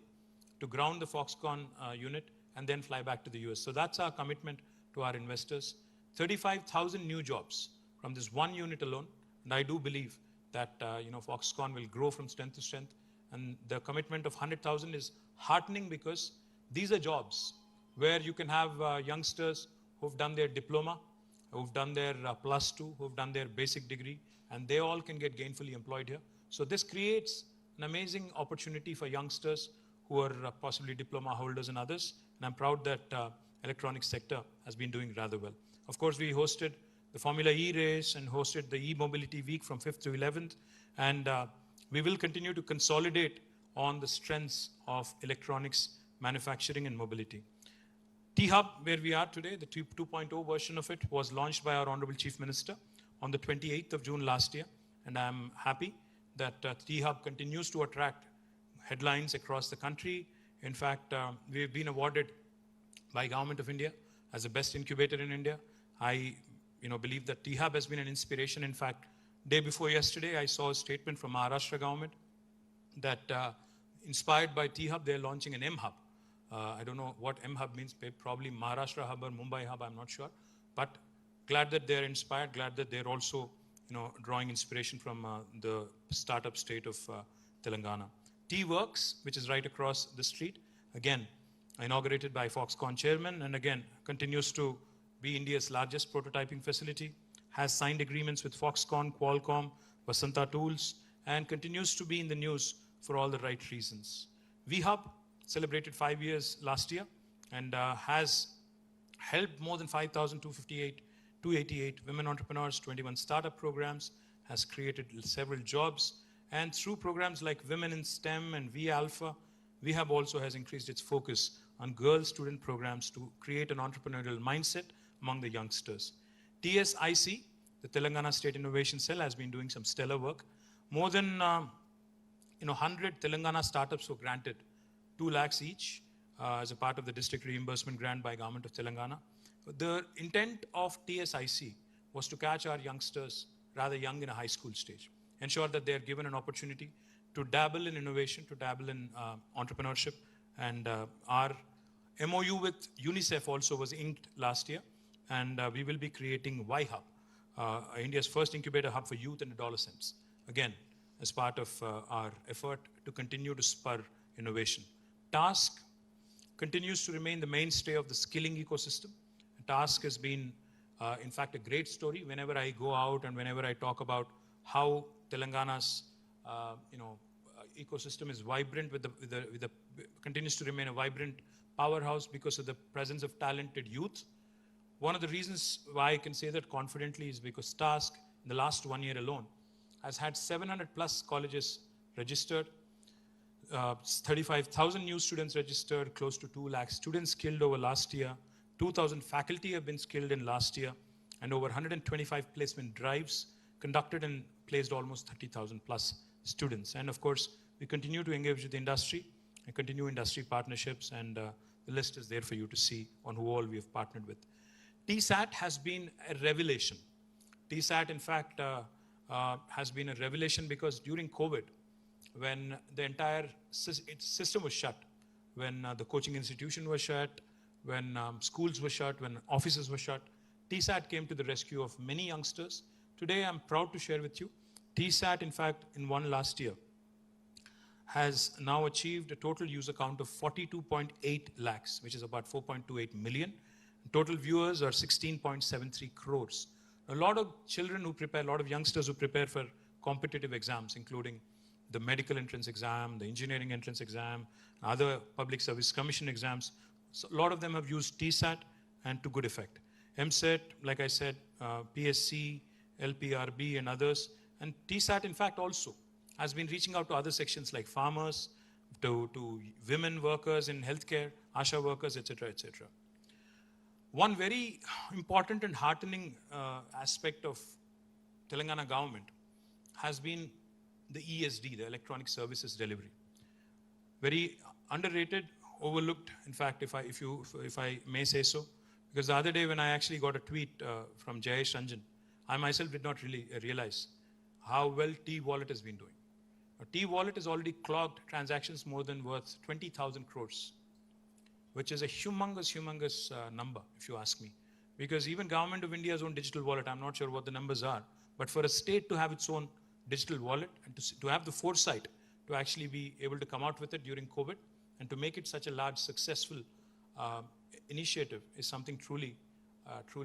to ground the Foxconn unit and then fly back to the US. So that's our commitment to our investors. 35,000 new jobs from this one unit alone. And I do believe that, Foxconn will grow from strength to strength. And the commitment of 100,000 is heartening, because these are jobs where you can have youngsters who've done their diploma, who've done their +2, who've done their basic degree, and they all can get gainfully employed here. So this creates an amazing opportunity for youngsters who are possibly diploma holders and others. And I'm proud that electronics sector has been doing rather well. Of course, we hosted the Formula E race and hosted the E-Mobility Week from 5th to 11th. And we will continue to consolidate on the strengths of electronics manufacturing and mobility. T-Hub, where we are today, the 2.0 version of it, was launched by our Honorable Chief Minister on the 28th of June last year. And I'm happy that T-Hub continues to attract headlines across the country. In fact, we've been awarded by Government of India as the best incubator in India. I believe that T-Hub has been an inspiration. In fact, day before yesterday, I saw a statement from Maharashtra government that inspired by T-Hub, they're launching an M-Hub. I don't know what M-Hub means, probably Maharashtra Hub or Mumbai Hub, I'm not sure. But glad that they're inspired, glad that they're also drawing inspiration from the startup state of Telangana. T-Works, which is right across the street, again, inaugurated by Foxconn chairman, and again, continues to be India's largest prototyping facility, has signed agreements with Foxconn, Qualcomm, Vasanta Tools, and continues to be in the news for all the right reasons. V-Hub celebrated 5 years last year and has helped more than 288 women entrepreneurs, 21 startup programs, has created several jobs, and through programs like Women in STEM and V-Alpha, V-Hub also has increased its focus on girl student programs to create an entrepreneurial mindset among the youngsters. TSIC, the Telangana State Innovation Cell, has been doing some stellar work. More than 100 Telangana startups were granted 2 lakhs each as a part of the district reimbursement grant by Government of Telangana. The intent of TSIC was to catch our youngsters rather young in a high school stage, ensure that they are given an opportunity to dabble in innovation, to dabble in entrepreneurship. And our MOU with UNICEF also was inked last year, and we will be creating Y-Hub, India's first incubator hub for youth and adolescents, again, as part of our effort to continue to spur innovation. Task continues to remain the mainstay of the skilling ecosystem. Task has been, in fact, a great story. Whenever I go out and whenever I talk about how Telangana's ecosystem is vibrant, continues to remain a vibrant powerhouse because of the presence of talented youth. One of the reasons why I can say that confidently is because Task, in the last 1 year alone, has had 700 plus colleges registered, 35,000 new students registered, close to 2 lakh students skilled over last year, 2,000 faculty have been skilled in last year, and over 125 placement drives conducted and placed almost 30,000 plus students. And of course, we continue to engage with the industry and continue industry partnerships, and the list is there for you to see on who all we have partnered with. TSAT has been a revelation. TSAT, in fact, has been a revelation because during COVID, when the entire system was shut, when the coaching institution was shut, when schools were shut, when offices were shut, TSAT came to the rescue of many youngsters. Today, I'm proud to share with you, TSAT, in fact, in one last year, has now achieved a total user count of 42.8 lakhs, which is about 4.28 million. Total viewers are 16.73 crores. A lot of children who prepare, a lot of youngsters who prepare for competitive exams, including the medical entrance exam, the engineering entrance exam, other public service commission exams. So a lot of them have used TSAT, and to good effect. MSET, like I said, PSC, LPRB and others. And TSAT, in fact, also has been reaching out to other sections like farmers, to women workers in healthcare, ASHA workers, etc., etc. One very important and heartening aspect of Telangana government has been the ESD, the Electronic Services Delivery. Very underrated, overlooked, in fact, if I may say so. Because the other day when I actually got a tweet from Jayesh Ranjan, I myself did not really realize how well T-Wallet has been doing. T-Wallet has already clocked transactions more than worth 20,000 crores, which is a humongous number, if you ask me. Because even Government of India's own digital wallet, I'm not sure what the numbers are, but for a state to have its own digital wallet and to have the foresight to actually be able to come out with it during COVID and to make it such a large, successful initiative is something truly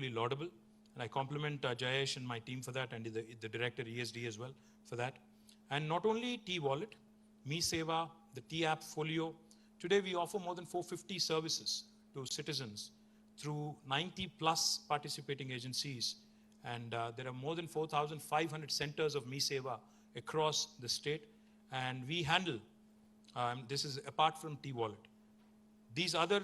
laudable. And I compliment Jayesh and my team for that, and the director ESD as well for that. And not only T-Wallet, Me Seva, the T-App Folio. Today we offer more than 450 services to citizens through 90 plus participating agencies. And there are more than 4,500 centers of Me Seva across the state. And we handle, this is apart from T-Wallet. These other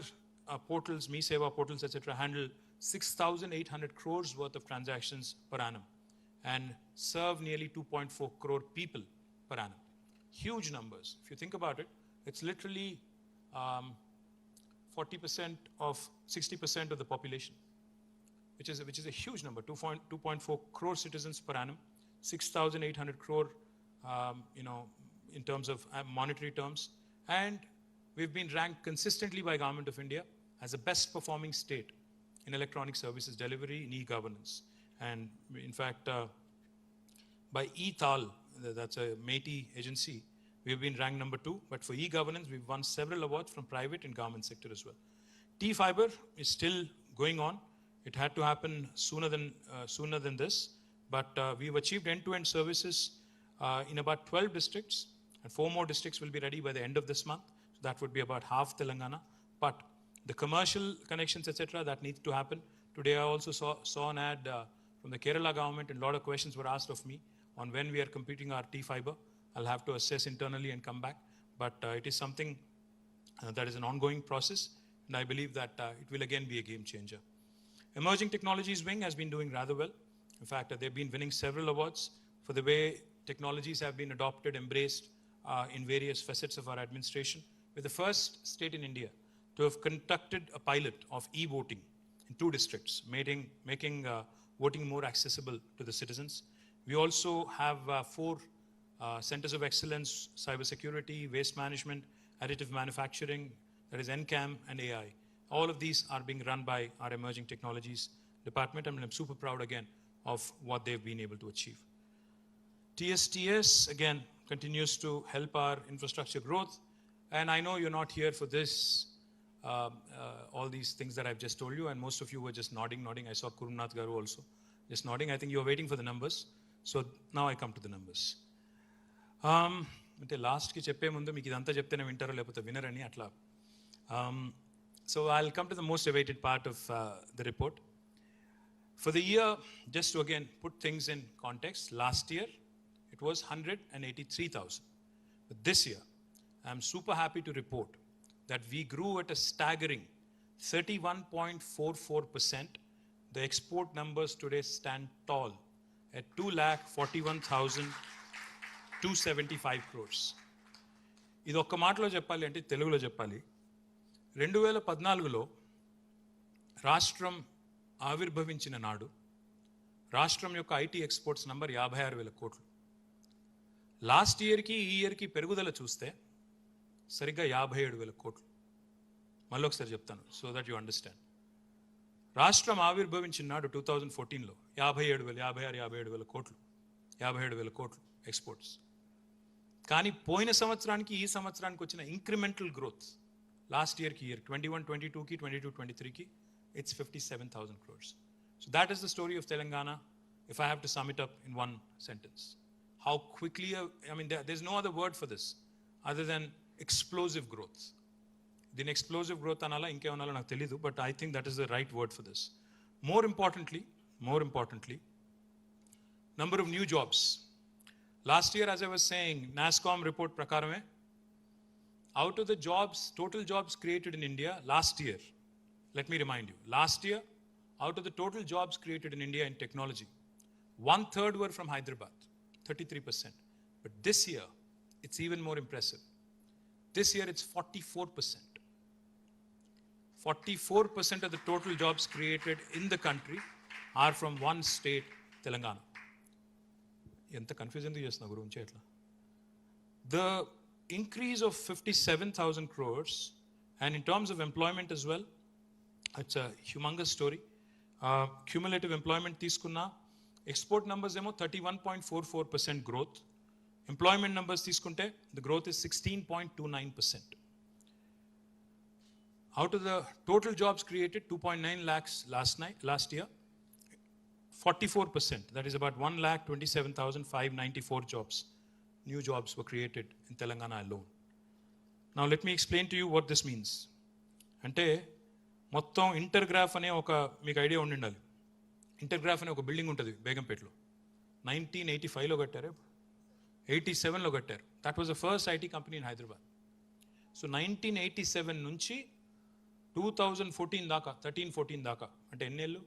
portals, Me Seva portals, etc., handle 6,800 crores worth of transactions per annum and serve nearly 2.4 crore people per annum. Huge numbers. If you think about it, it's literally 40% of 60% of the population, which is a huge number. 2.4 crore citizens per annum, 6,800 crore, in terms of monetary terms, and we've been ranked consistently by Government of India as the best performing state in electronic services delivery in e-governance. And in fact, by e-Tal, that's a Métis agency, we've been ranked number 2. But for e-governance, we've won several awards from private and government sector as well. T-Fiber is still going on. It had to happen sooner than this. But we've achieved end-to-end services in about 12 districts. And 4 more districts will be ready by the end of this month. So that would be about half Telangana. But the commercial connections, etc., that needs to happen. Today I also saw an ad from the Kerala government, and a lot of questions were asked of me on when we are completing our T-Fiber. I'll have to assess internally and come back. But it is something that is an ongoing process, and I believe that it will again be a game changer. Emerging Technologies Wing has been doing rather well. In fact, they've been winning several awards for the way technologies have been adopted, embraced in various facets of our administration. We're the first state in India to have conducted a pilot of e-voting in 2 districts, making voting more accessible to the citizens. We also have 4 centers of excellence: cybersecurity, waste management, additive manufacturing, that is NCAM, and AI. All of these are being run by our emerging technologies department, and I'm super proud again of what they've been able to achieve. TSTS again continues to help our infrastructure growth, and I know you're not here for this, all these things that I've just told you, and most of you were just nodding. I saw Kurumnath Garu also just nodding. I think you are waiting for the numbers. So now I come to the numbers. అంటే లాస్ట్కి చెప్పే ముందు మీకు ఇదంతా చెప్తేనే వింటారో లేకపోతే వినరని అట్లా. So I'll come to the most awaited part of the report. For the year, just to again put things in context, last year it was 183,000. But this year, I'm super happy to report that we grew at a staggering 31.44%. The export numbers today stand tall at 2,41,275 crores. ఇది ఒక్క మాటలో చెప్పాలి అంటే తెలుగులో చెప్పాలి. 2014లో రాష్ట్రం ఆవిర్భవించిన నాడు రాష్ట్రం యొక్క ఐటీ ఎక్స్పోర్ట్స్ నంబర్ 56,000 కోట్లు. లాస్ట్ ఇయర్కి ఈ ఇయర్కి పెరుగుదల చూస్తే సరిగ్గా 57,000 కోట్లు. మళ్ళీ ఒకసారి చెప్తాను సో దట్ యు అండర్స్టాండ్. రాష్ట్రం ఆవిర్భవించిన నాడు 2014లో 57,000 కోట్లు, 57,000 కోట్లు ఎక్స్పోర్ట్స్. కానీ పోయిన సంవత్సరానికి ఈ సంవత్సరానికి వచ్చిన ఇంక్రిమెంటల్ గ్రోత్ లాస్ట్ ఇయర్కి year 21-22కి 22-23కి it's 57,000 crores. So that is the story of Telangana if I have to sum it up in one sentence. How quickly, I mean there's no other word for this other than explosive growth. Then explosive growth anala inke anala naku telidu, but I think that is the right word for this. More importantly, number of new jobs. Last year, as I was saying, NASSCOM report prakarame, out of the jobs, total jobs created in India last year, let me remind you, last year, out of the total jobs created in India in technology, 1/3 were from Hyderabad, 33%. But this year, it's even more impressive. This year, it's 44%. 44% of the total jobs created in the country are from one state, Telangana. ఎంత confusion చేస్తున్నా గురించి ఎట్లా. The increase of 57,000 crores, and in terms of employment as well, it's a humongous story. Cumulative employment తీసుకున్నా export numbers ఏమో 31.44% growth. Employment numbers తీసుకుంటే the growth is 16.29%. Out of the total jobs created, 2.9 lakhs last year, 44%, that is about 1,27,594 jobs, new jobs were created in Telangana alone. Now let me explain to you what this means. అంటే మొత్తం ఇంటర్గ్రాఫ్ అనే ఒక మీకు idea ఉండాలి. ఇంటర్గ్రాఫ్ అనే ఒక building ఉంటుంది బేగంపేటలో. 1985లో కట్టారు, 87లో కట్టారు. That was the first IT company in Hyderabad. So 1987 నుంచి 2014 దాకా, 13-14 దాకా, అంటే ఎన్నేళ్ళు,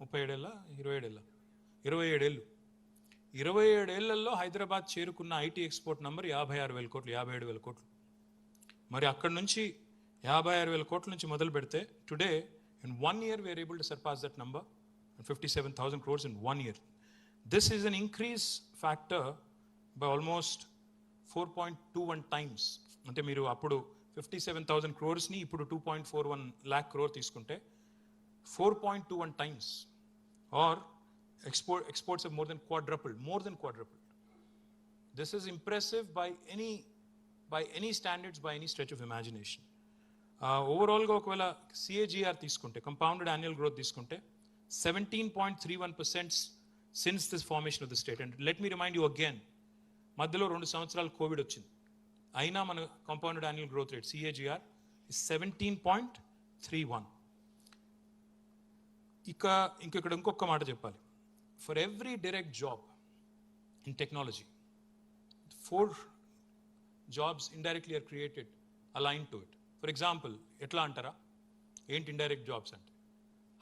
37 ఏళ్ళ, 27 ఏళ్ళ, 27 ఏళ్ళు, 27 ఏళ్లలో హైదరాబాద్ చేరుకున్న ఐటీ ఎక్స్పోర్ట్ నంబర్ 56,000 కోట్లు, 57,000 కోట్లు. మరి అక్కడి నుంచి 56,000 కోట్ల నుంచి మొదలు పెడితే today in 1 year we are able to surpass that number, 57,000 crores in 1 year. This is an increase factor by almost 4.21 times. అంటే మీరు అప్పుడు 57,000 crores-ని ఇప్పుడు 2.41 lakh crore తీసుకుంటే 4.21 times, or exports have more than quadrupled. This is impressive by any standards, by any stretch of imagination. ఓవరాల్గా ఒకవేళ CAGR తీసుకుంటే, compounded annual growth తీసుకుంటే 17.31% since this formation of the state. And let me remind you again, మధ్యలో 2 సంవత్సరాలు Covid వచ్చింది, అయినా మన compounded annual growth rate CAGR is 17.31. ఇక్కడ ఇంకొక మాట చెప్పాలి. For every direct job in technology, 4 jobs indirectly are created aligned to it. For example, ఎట్లా అంటారా, ఏంటి ఇండైరెక్ట్ జాబ్స్ అంటే,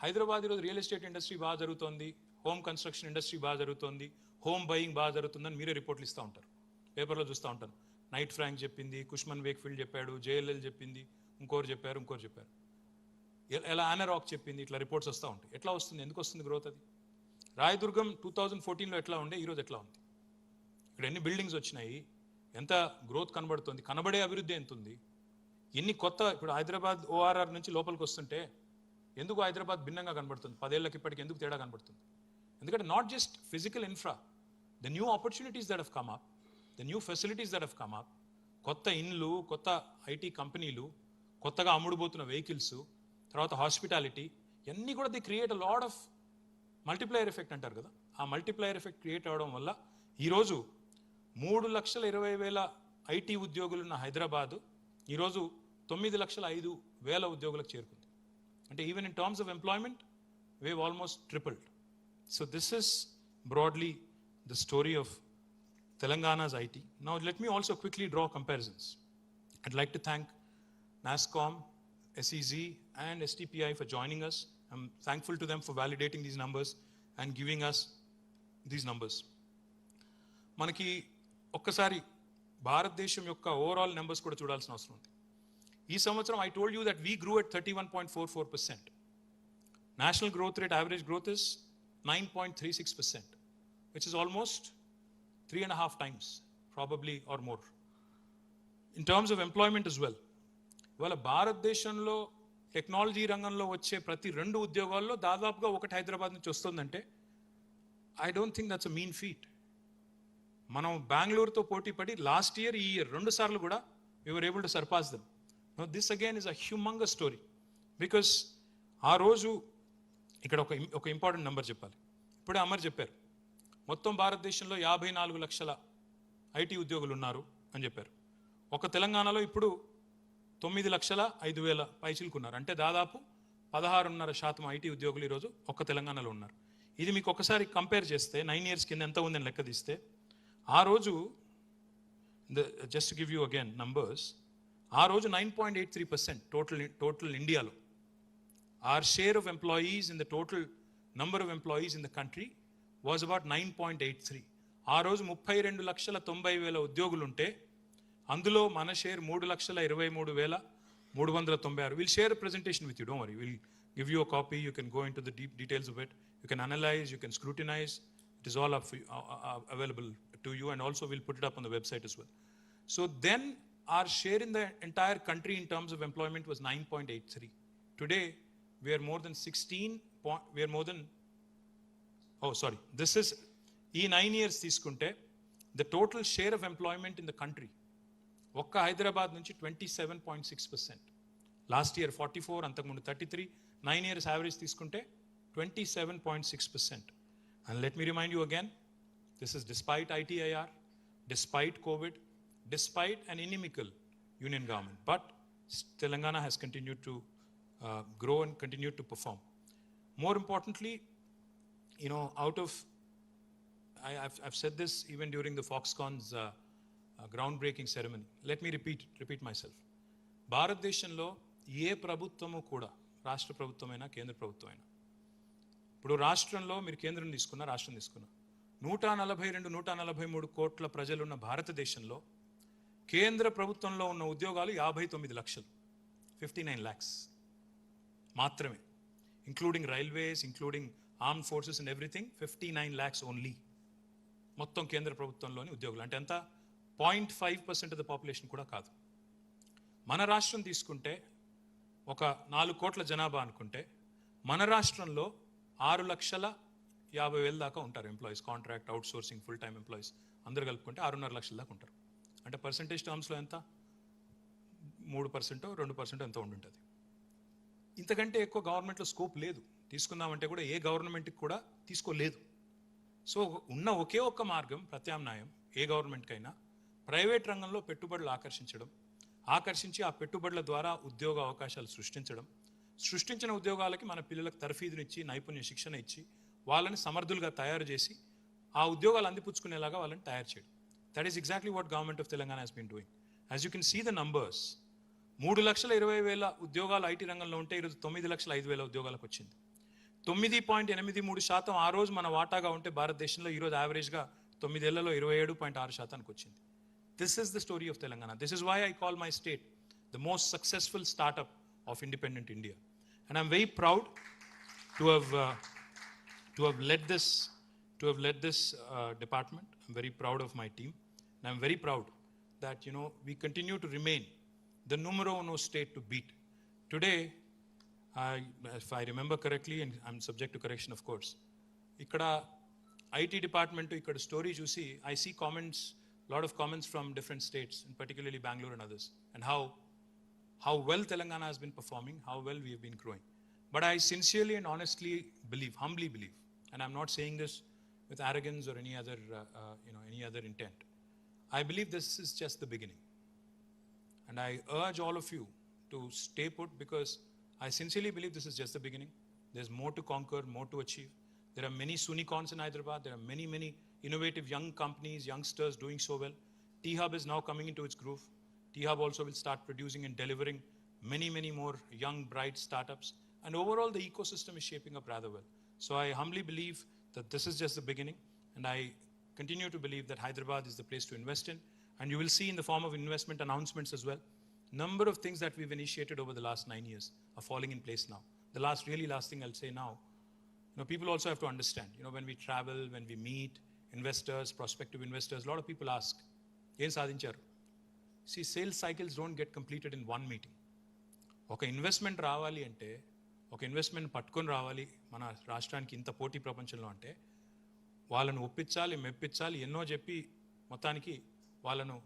హైదరాబాద్ ఈరోజు రియల్ ఎస్టేట్ ఇండస్ట్రీ బాగా జరుగుతోంది, హోమ్ కన్స్ట్రక్షన్ ఇండస్ట్రీ బాగా జరుగుతోంది, హోమ్ బయింగ్ బాగా జరుగుతుందని మీరే రిపోర్ట్లు ఇస్తూ ఉంటారు, పేపర్లో చూస్తూ ఉంటాను. నైట్ ఫ్రాంక్ చెప్పింది, కుష్మన్ వేక్ఫీల్డ్ చెప్పాడు, జేఎల్ఎల్ చెప్పింది, ఇంకోరు చెప్పారు. ఎలా ఆనరాక్ చెప్పింది, ఇట్లా రిపోర్ట్స్ వస్తూ ఉంటాయి. ఎట్లా వస్తుంది, ఎందుకు వస్తుంది గ్రోత్? అది రాయదుర్గం 2014లో ఎట్లా ఉండే, ఈరోజు ఎట్లా ఉంది? ఇక్కడ ఎన్ని బిల్డింగ్స్ వచ్చినాయి, ఎంత గ్రోత్ కనబడుతుంది, కనబడే అభివృద్ధి ఎంత ఉంది, ఎన్ని కొత్త, ఇప్పుడు హైదరాబాద్ ఓఆర్ఆర్ నుంచి లోపలికి వస్తుంటే ఎందుకు హైదరాబాద్ భిన్నంగా కనబడుతుంది, 10 ఏళ్ళకి ఇప్పటికి ఎందుకు తేడా కనబడుతుంది? ఎందుకంటే not just physical infra, the new opportunities that have come up, the new facilities that have come up, కొత్త ఇండ్లు, కొత్త ఐటీ కంపెనీలు, కొత్తగా అమ్ముడుపోతున్న వెహికల్స్, తర్వాత హాస్పిటాలిటీ, ఇవన్నీ కూడా the create a lot of multiplier effect అంటారు కదా. ఆ మల్టిప్లయర్ ఎఫెక్ట్ క్రియేట్ అవడం వల్ల ఈరోజు 3,20,000 ఐటీ ఉద్యోగులున్న హైదరాబాదు ఈరోజు 9,05,000 ఉద్యోగులకు చేరుకుంది. అంటే even in terms of employment we've almost tripled. So this is broadly the story of Telangana's IT. Now let me also quickly draw comparisons. I'd like to thank NASSCOM, SEZ and STPI for joining us. I'm thankful to them for validating these numbers and giving us these numbers. మనకి ఒక్కసారి భారతదేశం యొక్క overall numbers కూడా చూడాల్సిన అవసరం ఉంది. ఈ సంవత్సరం I told you that we grew at 31.44%. National growth rate, average growth is 9.36%, which is almost 3.5 times, probably or more. In terms of employment as well, ఇవాళ భారతదేశంలో టెక్నాలజీ రంగంలో వచ్చే ప్రతి 2 ఉద్యోగాల్లో దాదాపుగా ఒకటి హైదరాబాద్ నుంచి వస్తుందంటే I don't think that's a mean feet. మనం బెంగళూరుతో పోటీ పడి లాస్ట్ ఇయర్, ఈ ఇయర్ 2 సార్లు కూడా we were able to surpass them. Now this again is a humongous story because ఆ రోజు ఇక్కడ ఒక ఇంపార్టెంట్ నెంబర్ చెప్పాలి. ఇప్పుడే అమర్ చెప్పారు, మొత్తం భారతదేశంలో 54 లక్షల ఐటీ ఉద్యోగులు ఉన్నారు అని చెప్పారు. ఒక తెలంగాణలో ఇప్పుడు 9,05,000 పైచిలుకున్నారు. అంటే దాదాపు 16.5% ఐటీ ఉద్యోగులు ఈరోజు ఒక్క తెలంగాణలో ఉన్నారు. ఇది మీకు ఒకసారి కంపేర్ చేస్తే 9 years కింద ఎంత ఉందని లెక్క తీస్తే ఆ రోజు, just to give you again numbers, ఆ రోజు 9.83% టోటల్ ఇండియాలో. Our share of employees in the total number of employees in the country was about 9.83. ఆ రోజు 32,90,000 ఉద్యోగులు ఉంటే అందులో మన share 3,23,396. We'll share a presentation with you, don't worry. We'll give you a copy. You can go into the deep details of it. You can analyze, you can scrutinize. It is all up for you, available to you, and also we'll put it up on the website as well. So then our share in the entire country in terms of employment was 9.83. Today we are more than 16. We are more than, this is ఈ 9 years తీసుకుంటే the total share of employment in the country ఒక్క హైదరాబాద్ నుంచి 27.6%. Last year 44, అంతకుముందు 33. 9 years average తీసుకుంటే 27.6%. And let me remind you again, this is despite ITIR, despite COVID, despite an inimical union government. But Telangana has continued to grow and continued to perform. More importantly, out of, I've said this even during the Foxconn's groundbreaking ceremony. Let me repeat myself. భారతదేశంలో ఏ ప్రభుత్వము కూడా, రాష్ట్ర ప్రభుత్వమైనా కేంద్ర ప్రభుత్వమైనా, ఇప్పుడు రాష్ట్రంలో మీరు కేంద్రం తీసుకున్నా, రాష్ట్రం తీసుకున్నా, 142-143 కోట్ల ప్రజలున్న భారతదేశంలో కేంద్ర ప్రభుత్వంలో ఉన్న ఉద్యోగాలు 59 లక్షలు, 59 lakhs మాత్రమే, including railways, including armed forces and everything. 59 lakhs only మొత్తం కేంద్ర ప్రభుత్వంలోని ఉద్యోగులు. అంటే ఎంత? 0.5% ఆఫ్ ద పాపులేషన్ కూడా కాదు. మన రాష్ట్రం తీసుకుంటే ఒక 4 కోట్ల జనాభా అనుకుంటే మన రాష్ట్రంలో 6,50,000 దాకా ఉంటారు employees, contract, out sourcing, full time employees అందరు కలుపుకుంటే 6.5 లక్షల దాకా ఉంటారు. అంటే పర్సంటేజ్ టర్మ్స్లో ఎంత? 3%, 2% ఎంతో ఉండుంటుంది. ఇంతకంటే ఎక్కువ గవర్నమెంట్లో స్కోప్ లేదు. తీసుకుందామంటే కూడా ఏ గవర్నమెంట్కి కూడా తీసుకోలేదు. సో ఉన్న ఒకే ఒక్క మార్గం, ప్రత్యామ్నాయం ఏ గవర్నమెంట్కైనా, ప్రైవేట్ రంగంలో పెట్టుబడులు ఆకర్షించి ఆ పెట్టుబడుల ద్వారా ఉద్యోగ అవకాశాలు సృష్టించిన ఉద్యోగాలకి మన పిల్లలకు తర్ఫీదునిచ్చి, నైపుణ్య శిక్షణ ఇచ్చి, వాళ్ళని సమర్థులుగా తయారు చేసి ఆ ఉద్యోగాలు అందిపుచ్చుకునేలాగా వాళ్ళని తయారు చేయడం. That is exactly what government of Telangana has been doing. As you can see the numbers, 3,20,000 ఉద్యోగాలు ఐటీ రంగంలో ఉంటే ఈరోజు 9,05,000 ఉద్యోగాలకు వచ్చింది. 9.83% ఆ రోజు మన వాటాగా ఉంటే భారతదేశంలో ఈరోజు యావరేజ్గా 9 ఏళ్లలో 27.6% వచ్చింది. This is the story of Telangana. This is why I call my state the most successful startup of independent India. And I'm very proud to have led this department. I'm very proud of my team. And I'm very proud that, we continue to remain the numero uno state to beat. Today, if I remember correctly, and I'm subject to correction, of course, ikkada IT department, ikkada story chusi, I see comments, lot of comments from different states, and particularly Bangalore and others, and how well Telangana has been performing, how well we have been growing. But I sincerely and honestly believe, humbly believe, and I'm not saying this with arrogance or any other intent. I believe this is just the beginning. And I urge all of you to stay put, because I sincerely believe this is just the beginning. There's more to conquer, more to achieve. There are many Sunicons in Hyderabad. There are many, many innovative young companies, youngsters doing so well. T-Hub is now coming into its groove. T-Hub also will start producing and delivering many, many more young, bright startups. And overall, the ecosystem is shaping up rather well. So I humbly believe that this is just the beginning. And I continue to believe that Hyderabad is the place to invest in. And you will see in the form of investment announcements as well, number of things that we've initiated over the last 9 years are falling in place now. The last thing I'll say now, people also have to understand, when we travel, when we meet investors, prospective investors, a lot of people ask, "Yen sadincharu?" See, sales cycles don't get completed in one meeting. ఒక investment రావాలి అంటే, ఒక investment పట్టుకొని రావాలి మన రాష్ట్రానికి ఇంత పోటీ ప్రపంచంలో అంటే, వాళ్ళను ఒప్పించాలి, మెప్పించాలి, ఎన్నో చెప్పి మొత్తానికి వాళ్ళను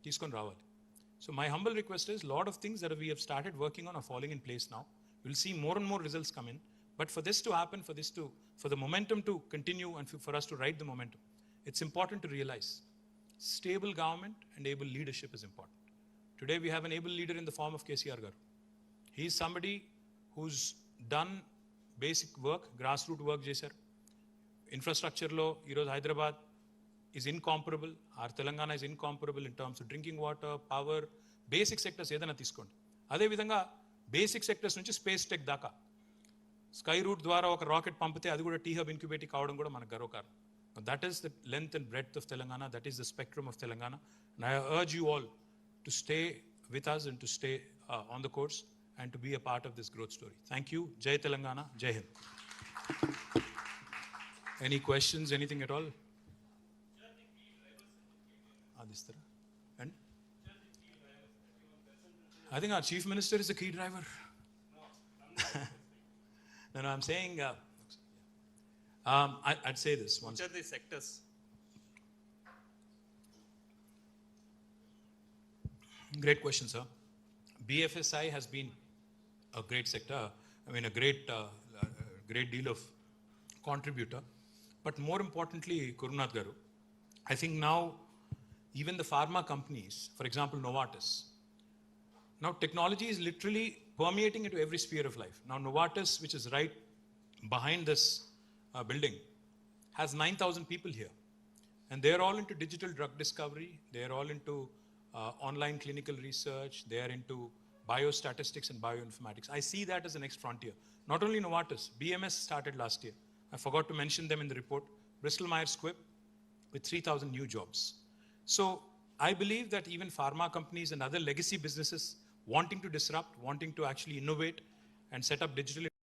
తీసుకొని రావాలి. So my humble request is, lot of things that we have started working on are falling in place now. We'll see more and more results come in. But for this to happen, for the momentum to continue and for us to ride the momentum, it's important to realize stable government and able leadership is important. Today we have an able leader in the form of KCR garu. He is somebody who's done basic work, grassroots work చేశారు. Infrastructure lo ఈరోజు Hyderabad is incomparable. Our Telangana is incomparable in terms of drinking water, power, basic sectors ఏదైనా తీసుకోండి. అదే విధంగా basic sectors నుంచి space tech దాకా sky route ద్వారా ఒక రాకెట్ పంపితే అది కూడా టీ హబ్ ఇంక్యుబేట్ కావడం కూడా మనకు గర్వకారణం. That is the length and breadth of Telangana. That is the spectrum of Telangana. And I urge you all to stay with us and to stay on the course and to be a part of this growth story. Thank you. Jai Telangana. Jai Hind. Any questions, anything at all? And I think our chief minister is the key driver. No, I'm saying, I'd say this. Which are the sectors? Great question, sir. BFSI has been a great sector. I mean, a great deal of contributor. But more importantly, Kurunath Garu, I think now even the pharma companies, for example, Novartis, now technology is literally permeating into every sphere of life. Now Novartis, which is right behind this building, has 9,000 people here. And they're all into digital drug discovery. They're all into online clinical research. They're into biostatistics and bioinformatics. I see that as the next frontier. Not only Novartis, BMS started last year. I forgot to mention them in the report. Bristol Myers Squibb with 3,000 new jobs. So I believe that even pharma companies and other legacy businesses wanting to disrupt, wanting to actually innovate and set up digital